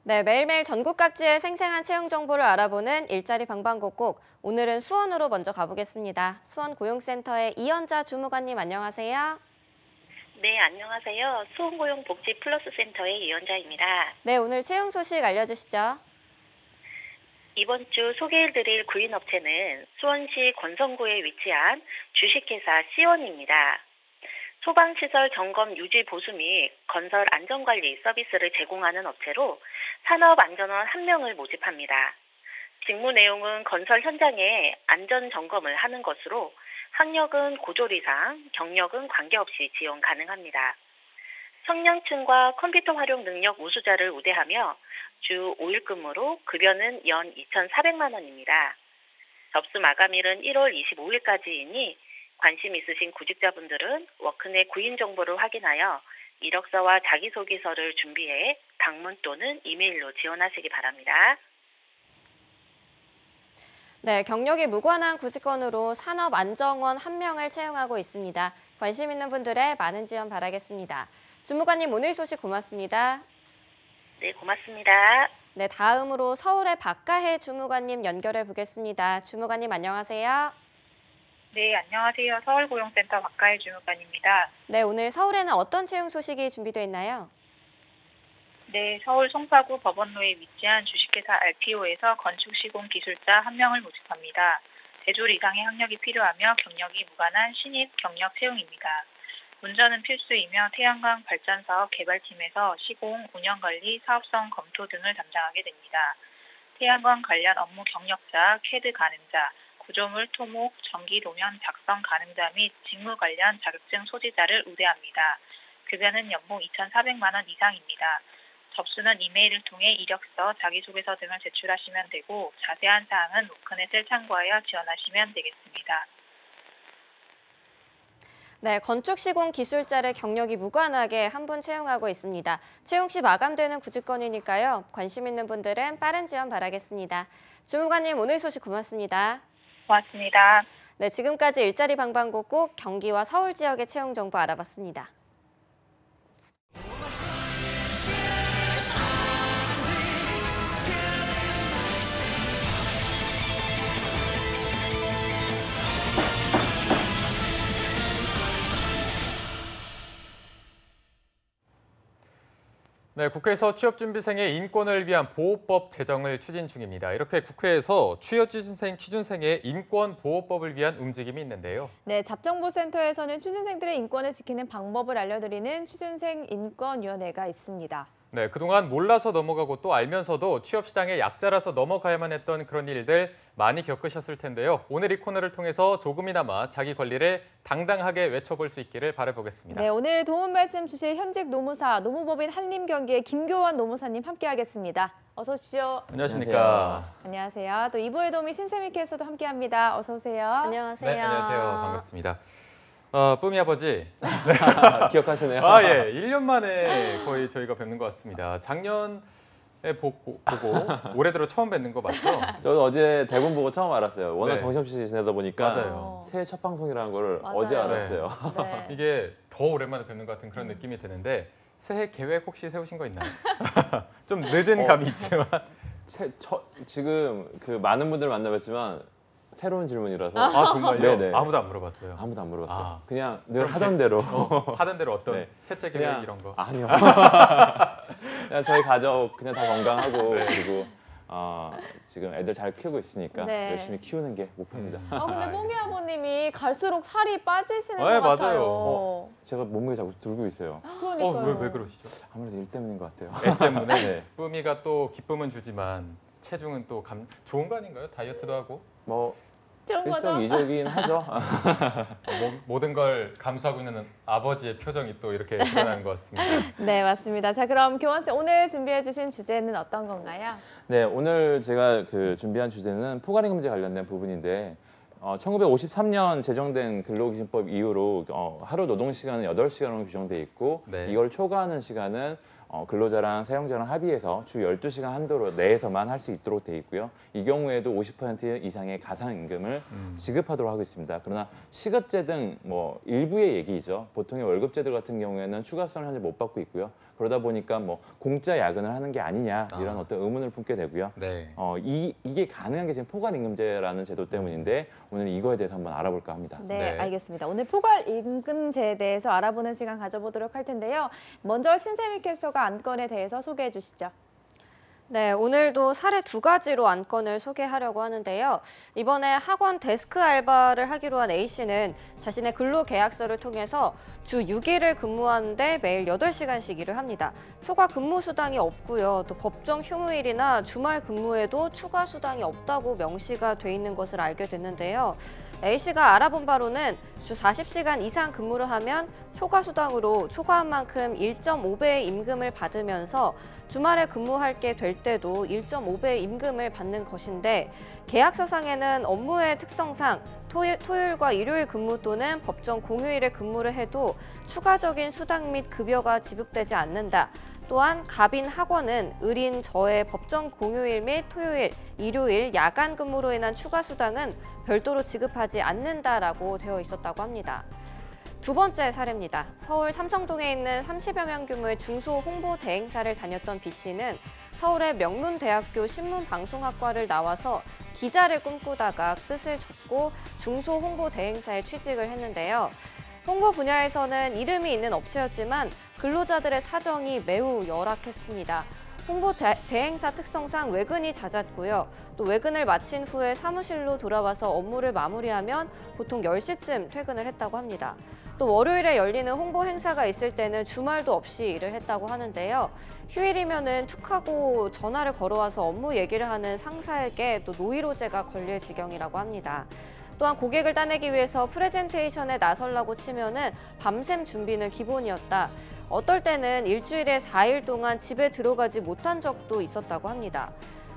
네, 매일매일 전국 각지의 생생한 채용 정보를 알아보는 일자리 방방곡곡. 오늘은 수원으로 먼저 가보겠습니다. 수원 고용센터의 이연자 주무관님 안녕하세요. 네, 안녕하세요. 수원고용복지플러스센터의 이연자입니다. 네, 오늘 채용 소식 알려주시죠. 이번 주 소개해드릴 구인업체는 수원시 권성구에 위치한 주식회사 C원입니다. 소방시설 점검 유지 보수 및 건설 안전관리 서비스를 제공하는 업체로 산업안전원 1명을 모집합니다. 직무 내용은 건설 현장에 안전점검을 하는 것으로 학력은 고졸 이상, 경력은 관계없이 지원 가능합니다. 청년층과 컴퓨터 활용 능력 우수자를 우대하며 주 5일 근무로 급여는 연 2,400만 원입니다. 접수 마감일은 1월 25일까지이니 관심 있으신 구직자분들은 워크넷 구인 정보를 확인하여 이력서와 자기소개서를 준비해 방문 또는 이메일로 지원하시기 바랍니다. 네, 경력이 무관한 구직원으로 산업안정원 1명을 채용하고 있습니다. 관심 있는 분들의 많은 지원 바라겠습니다. 주무관님 오늘 소식 고맙습니다. 네, 고맙습니다. 네, 다음으로 서울의 박가혜 주무관님 연결해 보겠습니다. 주무관님 안녕하세요. 네, 안녕하세요. 서울고용센터 박가혜 주무관입니다. 네, 오늘 서울에는 어떤 채용 소식이 준비되어 있나요? 네, 서울 송파구 법원로에 위치한 주식회사 RPO에서 건축시공 기술자 1명을 모집합니다. 대졸 이상의 학력이 필요하며 경력이 무관한 신입 경력 채용입니다. 운전은 필수이며 태양광 발전사업 개발팀에서 시공, 운영관리, 사업성 검토 등을 담당하게 됩니다. 태양광 관련 업무 경력자, 캐드 가능자, 구조물 토목, 전기 도면 작성 가능자 및 직무 관련 자격증 소지자를 우대합니다. 급여는 연봉 2,400만 원 이상입니다. 접수는 이메일을 통해 이력서, 자기소개서 등을 제출하시면 되고 자세한 사항은 워크넷을 참고하여 지원하시면 되겠습니다. 네, 건축시공 기술자를 경력이 무관하게 한 분 채용하고 있습니다. 채용 시 마감되는 구직건이니까요. 관심 있는 분들은 빠른 지원 바라겠습니다. 주무관님 오늘 소식 고맙습니다. 고맙습니다. 네, 지금까지 일자리 방방곡곡 경기와 서울 지역의 채용 정보 알아봤습니다. 네, 국회에서 취업준비생의 인권을 위한 보호법 제정을 추진 중입니다. 이렇게 국회에서 취준생의 인권보호법을 위한 움직임이 있는데요. 네, 잡정보센터에서는 취준생들의 인권을 지키는 방법을 알려드리는 취준생 인권위원회가 있습니다. 네, 그동안 몰라서 넘어가고 또 알면서도 취업시장의 약자라서 넘어가야만 했던 그런 일들 많이 겪으셨을 텐데요. 오늘 이 코너를 통해서 조금이나마 자기 권리를 당당하게 외쳐볼 수 있기를 바라보겠습니다. 네, 오늘 도움 말씀 주실 현직 노무사, 노무법인 한림경기의 김교원 노무사님 함께하겠습니다. 어서 오십시오. 안녕하십니까. 안녕하세요. 또 2부의 도우미 신세미 캐스터도 함께합니다. 어서 오세요. 안녕하세요. 네, 안녕하세요. 반갑습니다. 뿜이 아버지. 기억하시네요. 아, 예. 1년 만에 거의 저희가 뵙는 것 같습니다. 작년에 보고 올해 들어 처음 뵙는 거 맞죠? 저도 어제 대본 보고 처음 알았어요. 워낙 네. 정신없이 지내다 보니까 맞아요. 새해 첫 방송이라는 걸 맞아요. 어제 알았어요. 네. 이게 더 오랜만에 뵙는 것 같은 그런 느낌이 드는데 새해 계획 혹시 세우신 거 있나요? 좀 늦은 감이 있지만. 지금 그 많은 분들 만나봤지만 새로운 질문이라서. 아 정말요? 네네. 아무도 안 물어봤어요. 아무도 안 물어봤어요. 아. 그냥 늘 하던 대로. 하던 대로 어떤 네. 셋째 계획 그냥- 이런 거. 아니요. 그냥 저희 가족 그냥 다 건강하고 그리고 지금 애들 잘 키우고 있으니까 네. 열심히 키우는 게 목표입니다. 근데 뽀미 아버님이 갈수록 살이 빠지시는 네, 것 같아요. 맞아요. 제가 몸무게 자꾸 들고 있어요. 그러니까요. 왜 그러시죠? 아무래도 일 때문인 것 같아요. 애 때문에 네. 뿜이가 또 기쁨은 주지만 체중은 또 좋은 거 아닌가요? 다이어트도 하고 뭐 좋은 거죠? 일석이조긴 하죠. 모든 걸 감수하고 있는 아버지의 표정이 또 이렇게 드러나는 것 같습니다. 네, 맞습니다. 자, 그럼 교원 씨 오늘 준비해 주신 주제는 어떤 건가요? 네, 오늘 제가 준비한 주제는 포괄임금제 관련된 부분인데 1953년 제정된 근로기준법 이후로 하루 노동시간은 8시간으로 규정돼 있고 네. 이걸 초과하는 시간은 근로자랑 사용자랑 합의해서 주 12시간 한도 내에서만 할 수 있도록 돼 있고요. 이 경우에도 50% 이상의 가상임금을 지급하도록 하고 있습니다. 그러나 시급제 등 뭐 일부의 얘기죠. 보통의 월급제들 같은 경우에는 추가성을 현재 못 받고 있고요. 그러다 보니까 뭐 공짜 야근을 하는 게 아니냐 이런 어떤 의문을 품게 되고요. 네. 이게 가능한 게 지금 포괄임금제라는 제도 때문인데 오늘 이거에 대해서 한번 알아볼까 합니다. 네, 알겠습니다. 오늘 포괄임금제에 대해서 알아보는 시간 가져보도록 할 텐데요. 먼저 신세미 캐스터가 안건에 대해서 소개해 주시죠. 네, 오늘도 사례 2가지로 안건을 소개하려고 하는데요. 이번에 학원 데스크 알바를 하기로 한 A씨는 자신의 근로계약서를 통해서 주 6일을 근무하는데 매일 8시간씩 일을 합니다. 초과 근무 수당이 없고요. 또 법정 휴무일이나 주말 근무에도 추가 수당이 없다고 명시가 돼 있는 것을 알게 됐는데요. A씨가 알아본 바로는 주 40시간 이상 근무를 하면 초과 수당으로 초과한 만큼 1.5배의 임금을 받으면서 주말에 근무할 게 될 때도 1.5배의 임금을 받는 것인데 계약서상에는 업무의 특성상 토요일과 일요일 근무 또는 법정 공휴일에 근무를 해도 추가적인 수당 및 급여가 지급되지 않는다. 또한 갑인 학원은 을인 저의 법정 공휴일 및 토요일, 일요일 야간 근무로 인한 추가 수당은 별도로 지급하지 않는다라고 되어 있었다고 합니다. 두 번째 사례입니다. 서울 삼성동에 있는 30여 명 규모의 중소 홍보 대행사를 다녔던 B씨는 서울의 명문대학교 신문방송학과를 나와서 기자를 꿈꾸다가 뜻을 접고 중소 홍보 대행사에 취직을 했는데요. 홍보 분야에서는 이름이 있는 업체였지만 근로자들의 사정이 매우 열악했습니다. 홍보 대행사 특성상 외근이 잦았고요. 또 외근을 마친 후에 사무실로 돌아와서 업무를 마무리하면 보통 10시쯤 퇴근을 했다고 합니다. 또 월요일에 열리는 홍보 행사가 있을 때는 주말도 없이 일을 했다고 하는데요. 휴일이면은 툭하고 전화를 걸어와서 업무 얘기를 하는 상사에게 또 노이로제가 걸릴 지경이라고 합니다. 또한 고객을 따내기 위해서 프레젠테이션에 나서려고 치면은 밤샘 준비는 기본이었다. 어떨 때는 일주일에 4일 동안 집에 들어가지 못한 적도 있었다고 합니다.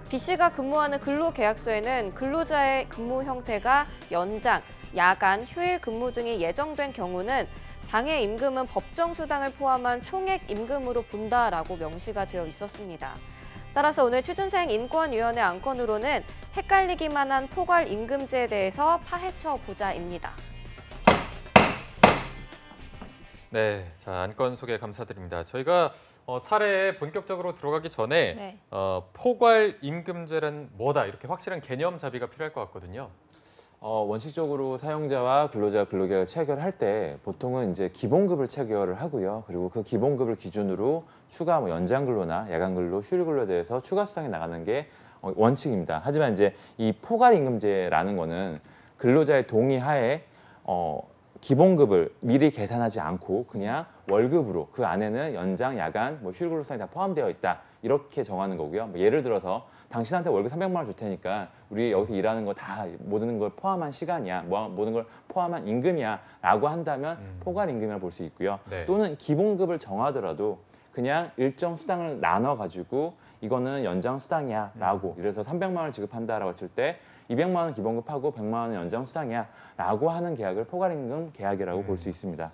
B씨가 근무하는 근로계약서에는 근로자의 근무 형태가 연장, 야간, 휴일 근무 등이 예정된 경우는 당해 임금은 법정 수당을 포함한 총액 임금으로 본다라고 명시가 되어 있었습니다. 따라서 오늘 취준생 인권위원회 안건으로는 헷갈리기만 한 포괄 임금제에 대해서 파헤쳐 보자입니다. 네, 자 안건 소개 감사드립니다. 저희가 사례에 본격적으로 들어가기 전에 포괄 임금제란 뭐다 이렇게 확실한 개념 잡이가 필요할 것 같거든요. 원칙적으로 사용자와 근로자가 근로계약을 체결할 때 보통은 이제 기본급을 체결을 하고요. 그리고 그 기본급을 기준으로 추가 연장 근로나 야간 근로, 휴일 근로에 대해서 추가 수당이 나가는 게 원칙입니다. 하지만 이제 이 포괄 임금제라는 거는 근로자의 동의 하에 기본급을 미리 계산하지 않고 그냥 월급으로 그 안에는 연장, 야간, 휴일 근로 수당이 다 포함되어 있다. 이렇게 정하는 거고요. 예를 들어서 당신한테 월급 300만 원 줄 테니까 우리 여기서 일하는 거 다 모든 걸 포함한 시간이야, 모든 걸 포함한 임금이야 라고 한다면 포괄 임금이라고 볼 수 있고요. 네. 또는 기본급을 정하더라도 그냥 일정 수당을 나눠가지고 이거는 연장 수당이야 라고 이래서 300만 원을 지급한다라고 했을 때 200만 원 기본급하고 100만 원 연장 수당이야 라고 하는 계약을 포괄임금 계약이라고 볼 수 있습니다.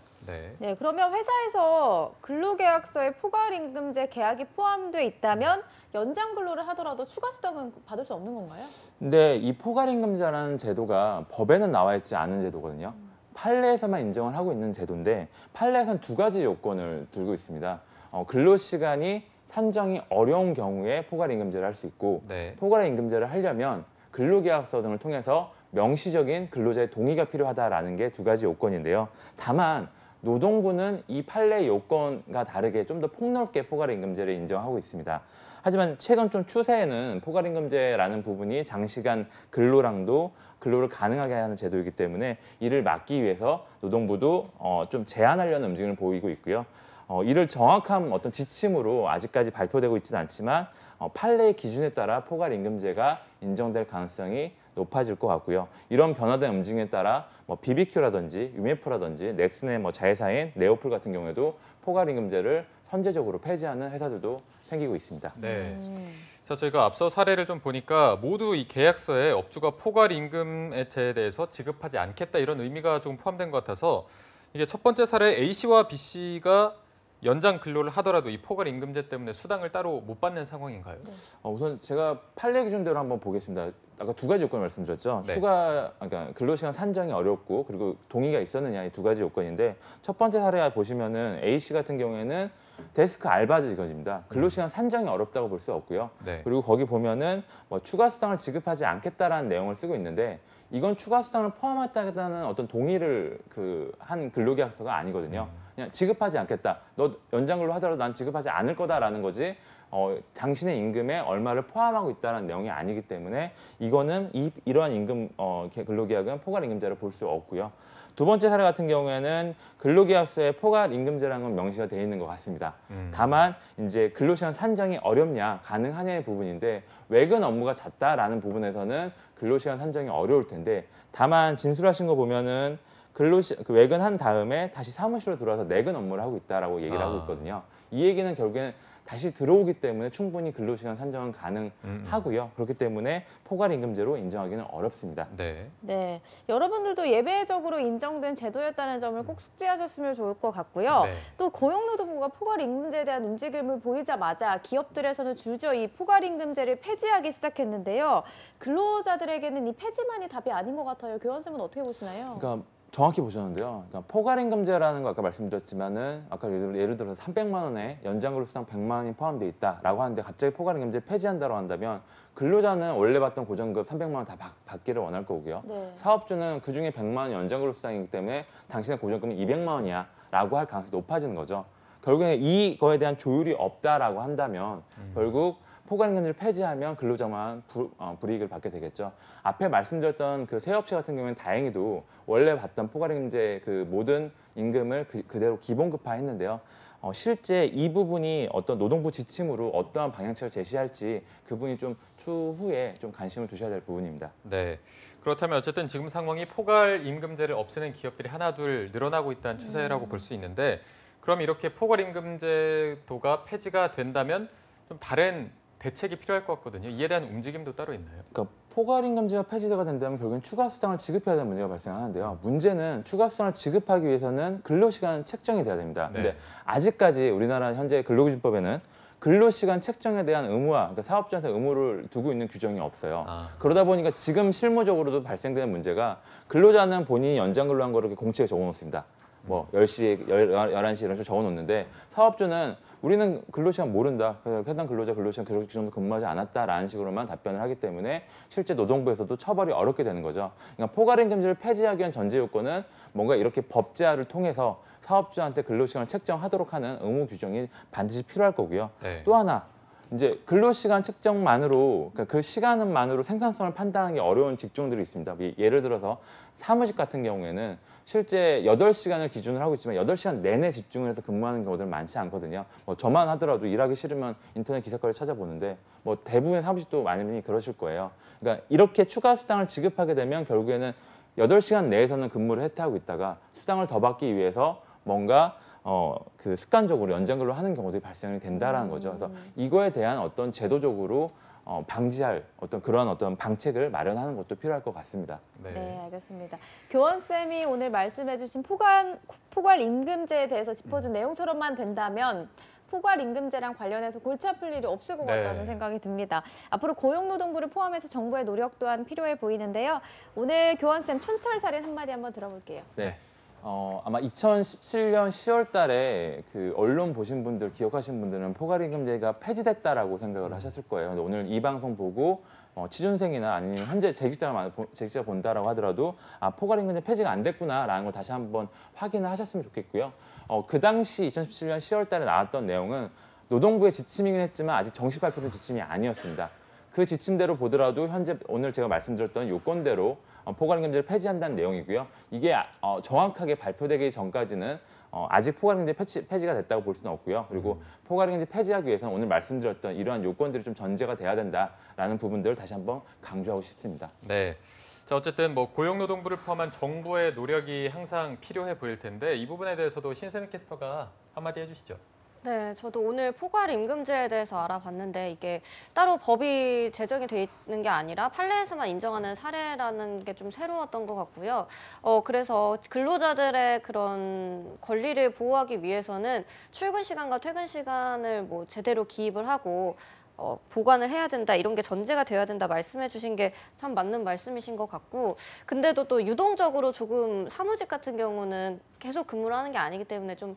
네, 그러면 회사에서 근로계약서에 포괄임금제 계약이 포함되어 있다면 연장 근로를 하더라도 추가 수당은 받을 수 없는 건가요? 근데 이 포괄임금제라는 제도가 법에는 나와 있지 않은 제도거든요. 판례에서만 인정을 하고 있는 제도인데 판례에서는 두 가지 요건을 들고 있습니다. 근로시간이 산정이 어려운 경우에 포괄임금제를 할 수 있고 네. 포괄임금제를 하려면 근로계약서 등을 통해서 명시적인 근로자의 동의가 필요하다라는 게 두 가지 요건인데요. 다만 노동부는 이 판례 요건과 다르게 좀 더 폭넓게 포괄임금제를 인정하고 있습니다. 하지만 최근 좀 추세에는 포괄임금제라는 부분이 장시간 근로랑도 근로를 가능하게 하는 제도이기 때문에 이를 막기 위해서 노동부도 좀 제한하려는 움직임을 보이고 있고요. 이를 정확한 어떤 지침으로 아직까지 발표되고 있지는 않지만 판례의 기준에 따라 포괄임금제가 인정될 가능성이 높아질 것 같고요. 이런 변화된 움직임에 따라 BBQ라든지 UMF라든지 넥슨의 자회사인 네오플 같은 경우에도 포괄임금제를 선제적으로 폐지하는 회사들도 생기고 있습니다. 네. 자, 저희가 앞서 사례를 좀 보니까 모두 이 계약서에 업주가 포괄임금제에 대해서 지급하지 않겠다 이런 의미가 좀 포함된 것 같아서 이게 첫 번째 사례 A씨와 B씨가 연장 근로를 하더라도 이 포괄임금제 때문에 수당을 따로 못 받는 상황인가요? 우선 제가 판례 기준대로 한번 보겠습니다. 아까 두 가지 요건을 말씀드렸죠. 네. 그러니까 근로시간 산정이 어렵고 그리고 동의가 있었느냐 이 두 가지 요건인데 첫 번째 사례 보시면은 A 씨 같은 경우에는 데스크 알바 직원입니다. 근로시간 산정이 어렵다고 볼 수 없고요. 네. 그리고 거기 보면은 추가 수당을 지급하지 않겠다라는 내용을 쓰고 있는데 이건 추가 수당을 포함했다는 어떤 동의를 한 근로계약서가 아니거든요. 그냥 지급하지 않겠다. 너 연장근로 하더라도 난 지급하지 않을 거다라는 거지. 당신의 임금에 얼마를 포함하고 있다는 내용이 아니기 때문에 이거는 이러한 임금 근로계약은 포괄임금제로 볼 수 없고요. 두 번째 사례 같은 경우에는 근로계약서에 포괄임금제라는 건 명시가 되어 있는 것 같습니다. 다만 이제 근로시간 산정이 어렵냐 가능하냐의 부분인데 외근 업무가 잦다라는 부분에서는 근로시간 산정이 어려울 텐데 다만 진술하신 거 보면은 외근한 다음에 다시 사무실로 들어와서 내근 업무를 하고 있다라고 얘기를 하고 있거든요. 이 얘기는 결국에는 다시 들어오기 때문에 충분히 근로시간 산정은 가능하고요. 그렇기 때문에 포괄임금제로 인정하기는 어렵습니다. 네, 여러분들도 예외적으로 인정된 제도였다는 점을 꼭 숙지하셨으면 좋을 것 같고요. 네. 또 고용노동부가 포괄임금제에 대한 움직임을 보이자마자 기업들에서는 줄지어 이 포괄임금제를 폐지하기 시작했는데요. 근로자들에게는 이 폐지만이 답이 아닌 것 같아요. 교원쌤은 어떻게 보시나요? 그러니까 정확히 보셨는데요. 그러니까 포괄임금제라는 거 아까 말씀드렸지만은 아까 예를 들어서 300만 원에 연장근로 수당 100만 원이 포함돼 있다라고 하는데 갑자기 포괄임금제 폐지한다고 한다면 근로자는 원래 받던 고정급 300만 원 다 받기를 원할 거고요. 네. 사업주는 그중에 100만 원 연장근로 수당이기 때문에 당신의 고정급은 200만 원이야라고 할 가능성이 높아지는 거죠. 결국에 이거에 대한 조율이 없다라고 한다면 결국 포괄임금제를 폐지하면 근로자만 불이익을 받게 되겠죠. 앞에 말씀드렸던 그 새 업체 같은 경우에는 다행히도 원래 받던 포괄임금제 모든 임금을 그대로 기본급화했는데요. 실제 이 부분이 어떤 노동부 지침으로 어떠한 방향책을 제시할지 그분이 좀 추후에 좀 관심을 두셔야 될 부분입니다. 네. 그렇다면 어쨌든 지금 상황이 포괄임금제를 없애는 기업들이 하나둘 늘어나고 있다는 추세라고 볼 수 있는데 그럼 이렇게 포괄임금제도가 폐지가 된다면 좀 다른 대책이 필요할 것 같거든요. 이에 대한 움직임도 따로 있나요? 그러니까 포괄임금제가 폐지가 된다면 결국엔 추가 수당을 지급해야 되는 문제가 발생하는데요. 문제는 추가 수당을 지급하기 위해서는 근로시간 책정이 돼야 됩니다. 네. 근데 아직까지 우리나라 현재 근로기준법에는 근로시간 책정에 대한 의무화, 그러니까 사업주한테 의무를 두고 있는 규정이 없어요. 그러다 보니까 지금 실무적으로도 발생되는 문제가 근로자는 본인이 연장근로 한 거를 공책에 적어놓습니다. 10시, 11시 이런 식으로 적어놓는데 사업주는 우리는 근로시간 모른다. 해당 근로자 근로시간 그 정도 근무하지 않았다라는 식으로만 답변을 하기 때문에 실제 노동부에서도 처벌이 어렵게 되는 거죠. 그러니까 포괄임금제를 폐지하기 위한 전제 요건은 뭔가 이렇게 법제화를 통해서 사업주한테 근로시간을 책정하도록 하는 의무 규정이 반드시 필요할 거고요. 네. 또 하나 이제 근로시간 책정만으로 그러니까 그 시간만으로 생산성을 판단하기 어려운 직종들이 있습니다. 예를 들어서 사무직 같은 경우에는 실제 8시간을 기준으로 하고 있지만 8시간 내내 집중을 해서 근무하는 경우들 많지 않거든요. 저만 하더라도 일하기 싫으면 인터넷 기사거리 찾아보는데 대부분의 사무직도 많이 그러실 거예요. 그러니까 이렇게 추가 수당을 지급하게 되면 결국에는 8시간 내에서는 근무를 해태하고 있다가 수당을 더 받기 위해서 뭔가 습관적으로 연장근로 하는 경우들이 발생이 된다라는 거죠. 그래서 이거에 대한 어떤 제도적으로 방지할 그런 방책을 마련하는 것도 필요할 것 같습니다. 네, 알겠습니다. 교원쌤이 오늘 말씀해주신 포괄임금제에 대해서 짚어준 내용처럼만 된다면 포괄임금제랑 관련해서 골치 아플 일이 없을 것 같다는 생각이 듭니다. 앞으로 고용노동부를 포함해서 정부의 노력 또한 필요해 보이는데요. 오늘 교원쌤 촌철살인 한마디 한번 들어볼게요. 네. 아마 2017년 10월 달에 그 언론 보신 분들, 기억하신 분들은 포괄임금제가 폐지됐다라고 생각을 하셨을 거예요. 근데 오늘 이 방송 보고 취준생이나 아니면 현재 재직자 본다라고 하더라도 포괄임금제 폐지가 안 됐구나라는 걸 다시 한번 확인을 하셨으면 좋겠고요. 그 당시 2017년 10월 달에 나왔던 내용은 노동부의 지침이긴 했지만 아직 정식 발표된 지침이 아니었습니다. 그 지침대로 보더라도 현재 오늘 제가 말씀드렸던 요건대로 포괄임금제를 폐지한다는 내용이고요. 이게 정확하게 발표되기 전까지는 아직 포괄임금제 폐지가 됐다고 볼 수는 없고요. 그리고 포괄임금제 폐지하기 위해서는 오늘 말씀드렸던 이러한 요건들이 좀 전제가 돼야 된다라는 부분들을 다시 한번 강조하고 싶습니다. 네. 자, 어쨌든 뭐 고용노동부를 포함한 정부의 노력이 항상 필요해 보일 텐데 이 부분에 대해서도 신세미 캐스터가 한마디 해주시죠. 네, 저도 오늘 포괄임금제에 대해서 알아봤는데 이게 따로 법이 제정이 돼 있는 게 아니라 판례에서만 인정하는 사례라는 게 좀 새로웠던 것 같고요. 그래서 근로자들의 그런 권리를 보호하기 위해서는 출근 시간과 퇴근 시간을 뭐 제대로 기입을 하고 보관을 해야 된다, 이런 게 전제가 되어야 된다 말씀해 주신 게 참 맞는 말씀이신 것 같고, 근데도 또 유동적으로 조금 사무직 같은 경우는 계속 근무를 하는 게 아니기 때문에 좀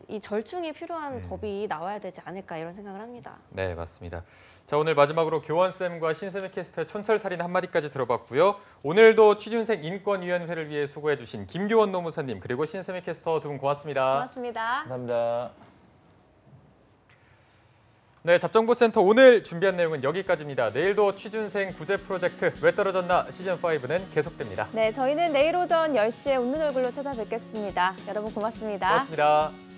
이 절충이 필요한 법이 나와야 되지 않을까 이런 생각을 합니다. 네, 맞습니다. 자, 오늘 마지막으로 교원쌤과 신세미 캐스터의 촌철살인 한마디까지 들어봤고요. 오늘도 취준생 인권위원회를 위해 수고해 주신 김교원 노무사님 그리고 신세미 캐스터 두 분 고맙습니다. 고맙습니다. 감사합니다. 네, 잡정보센터 오늘 준비한 내용은 여기까지입니다. 내일도 취준생 구제 프로젝트 왜 떨어졌나 시즌5는 계속됩니다. 네, 저희는 내일 오전 10시에 웃는 얼굴로 찾아뵙겠습니다. 여러분 고맙습니다. 고맙습니다.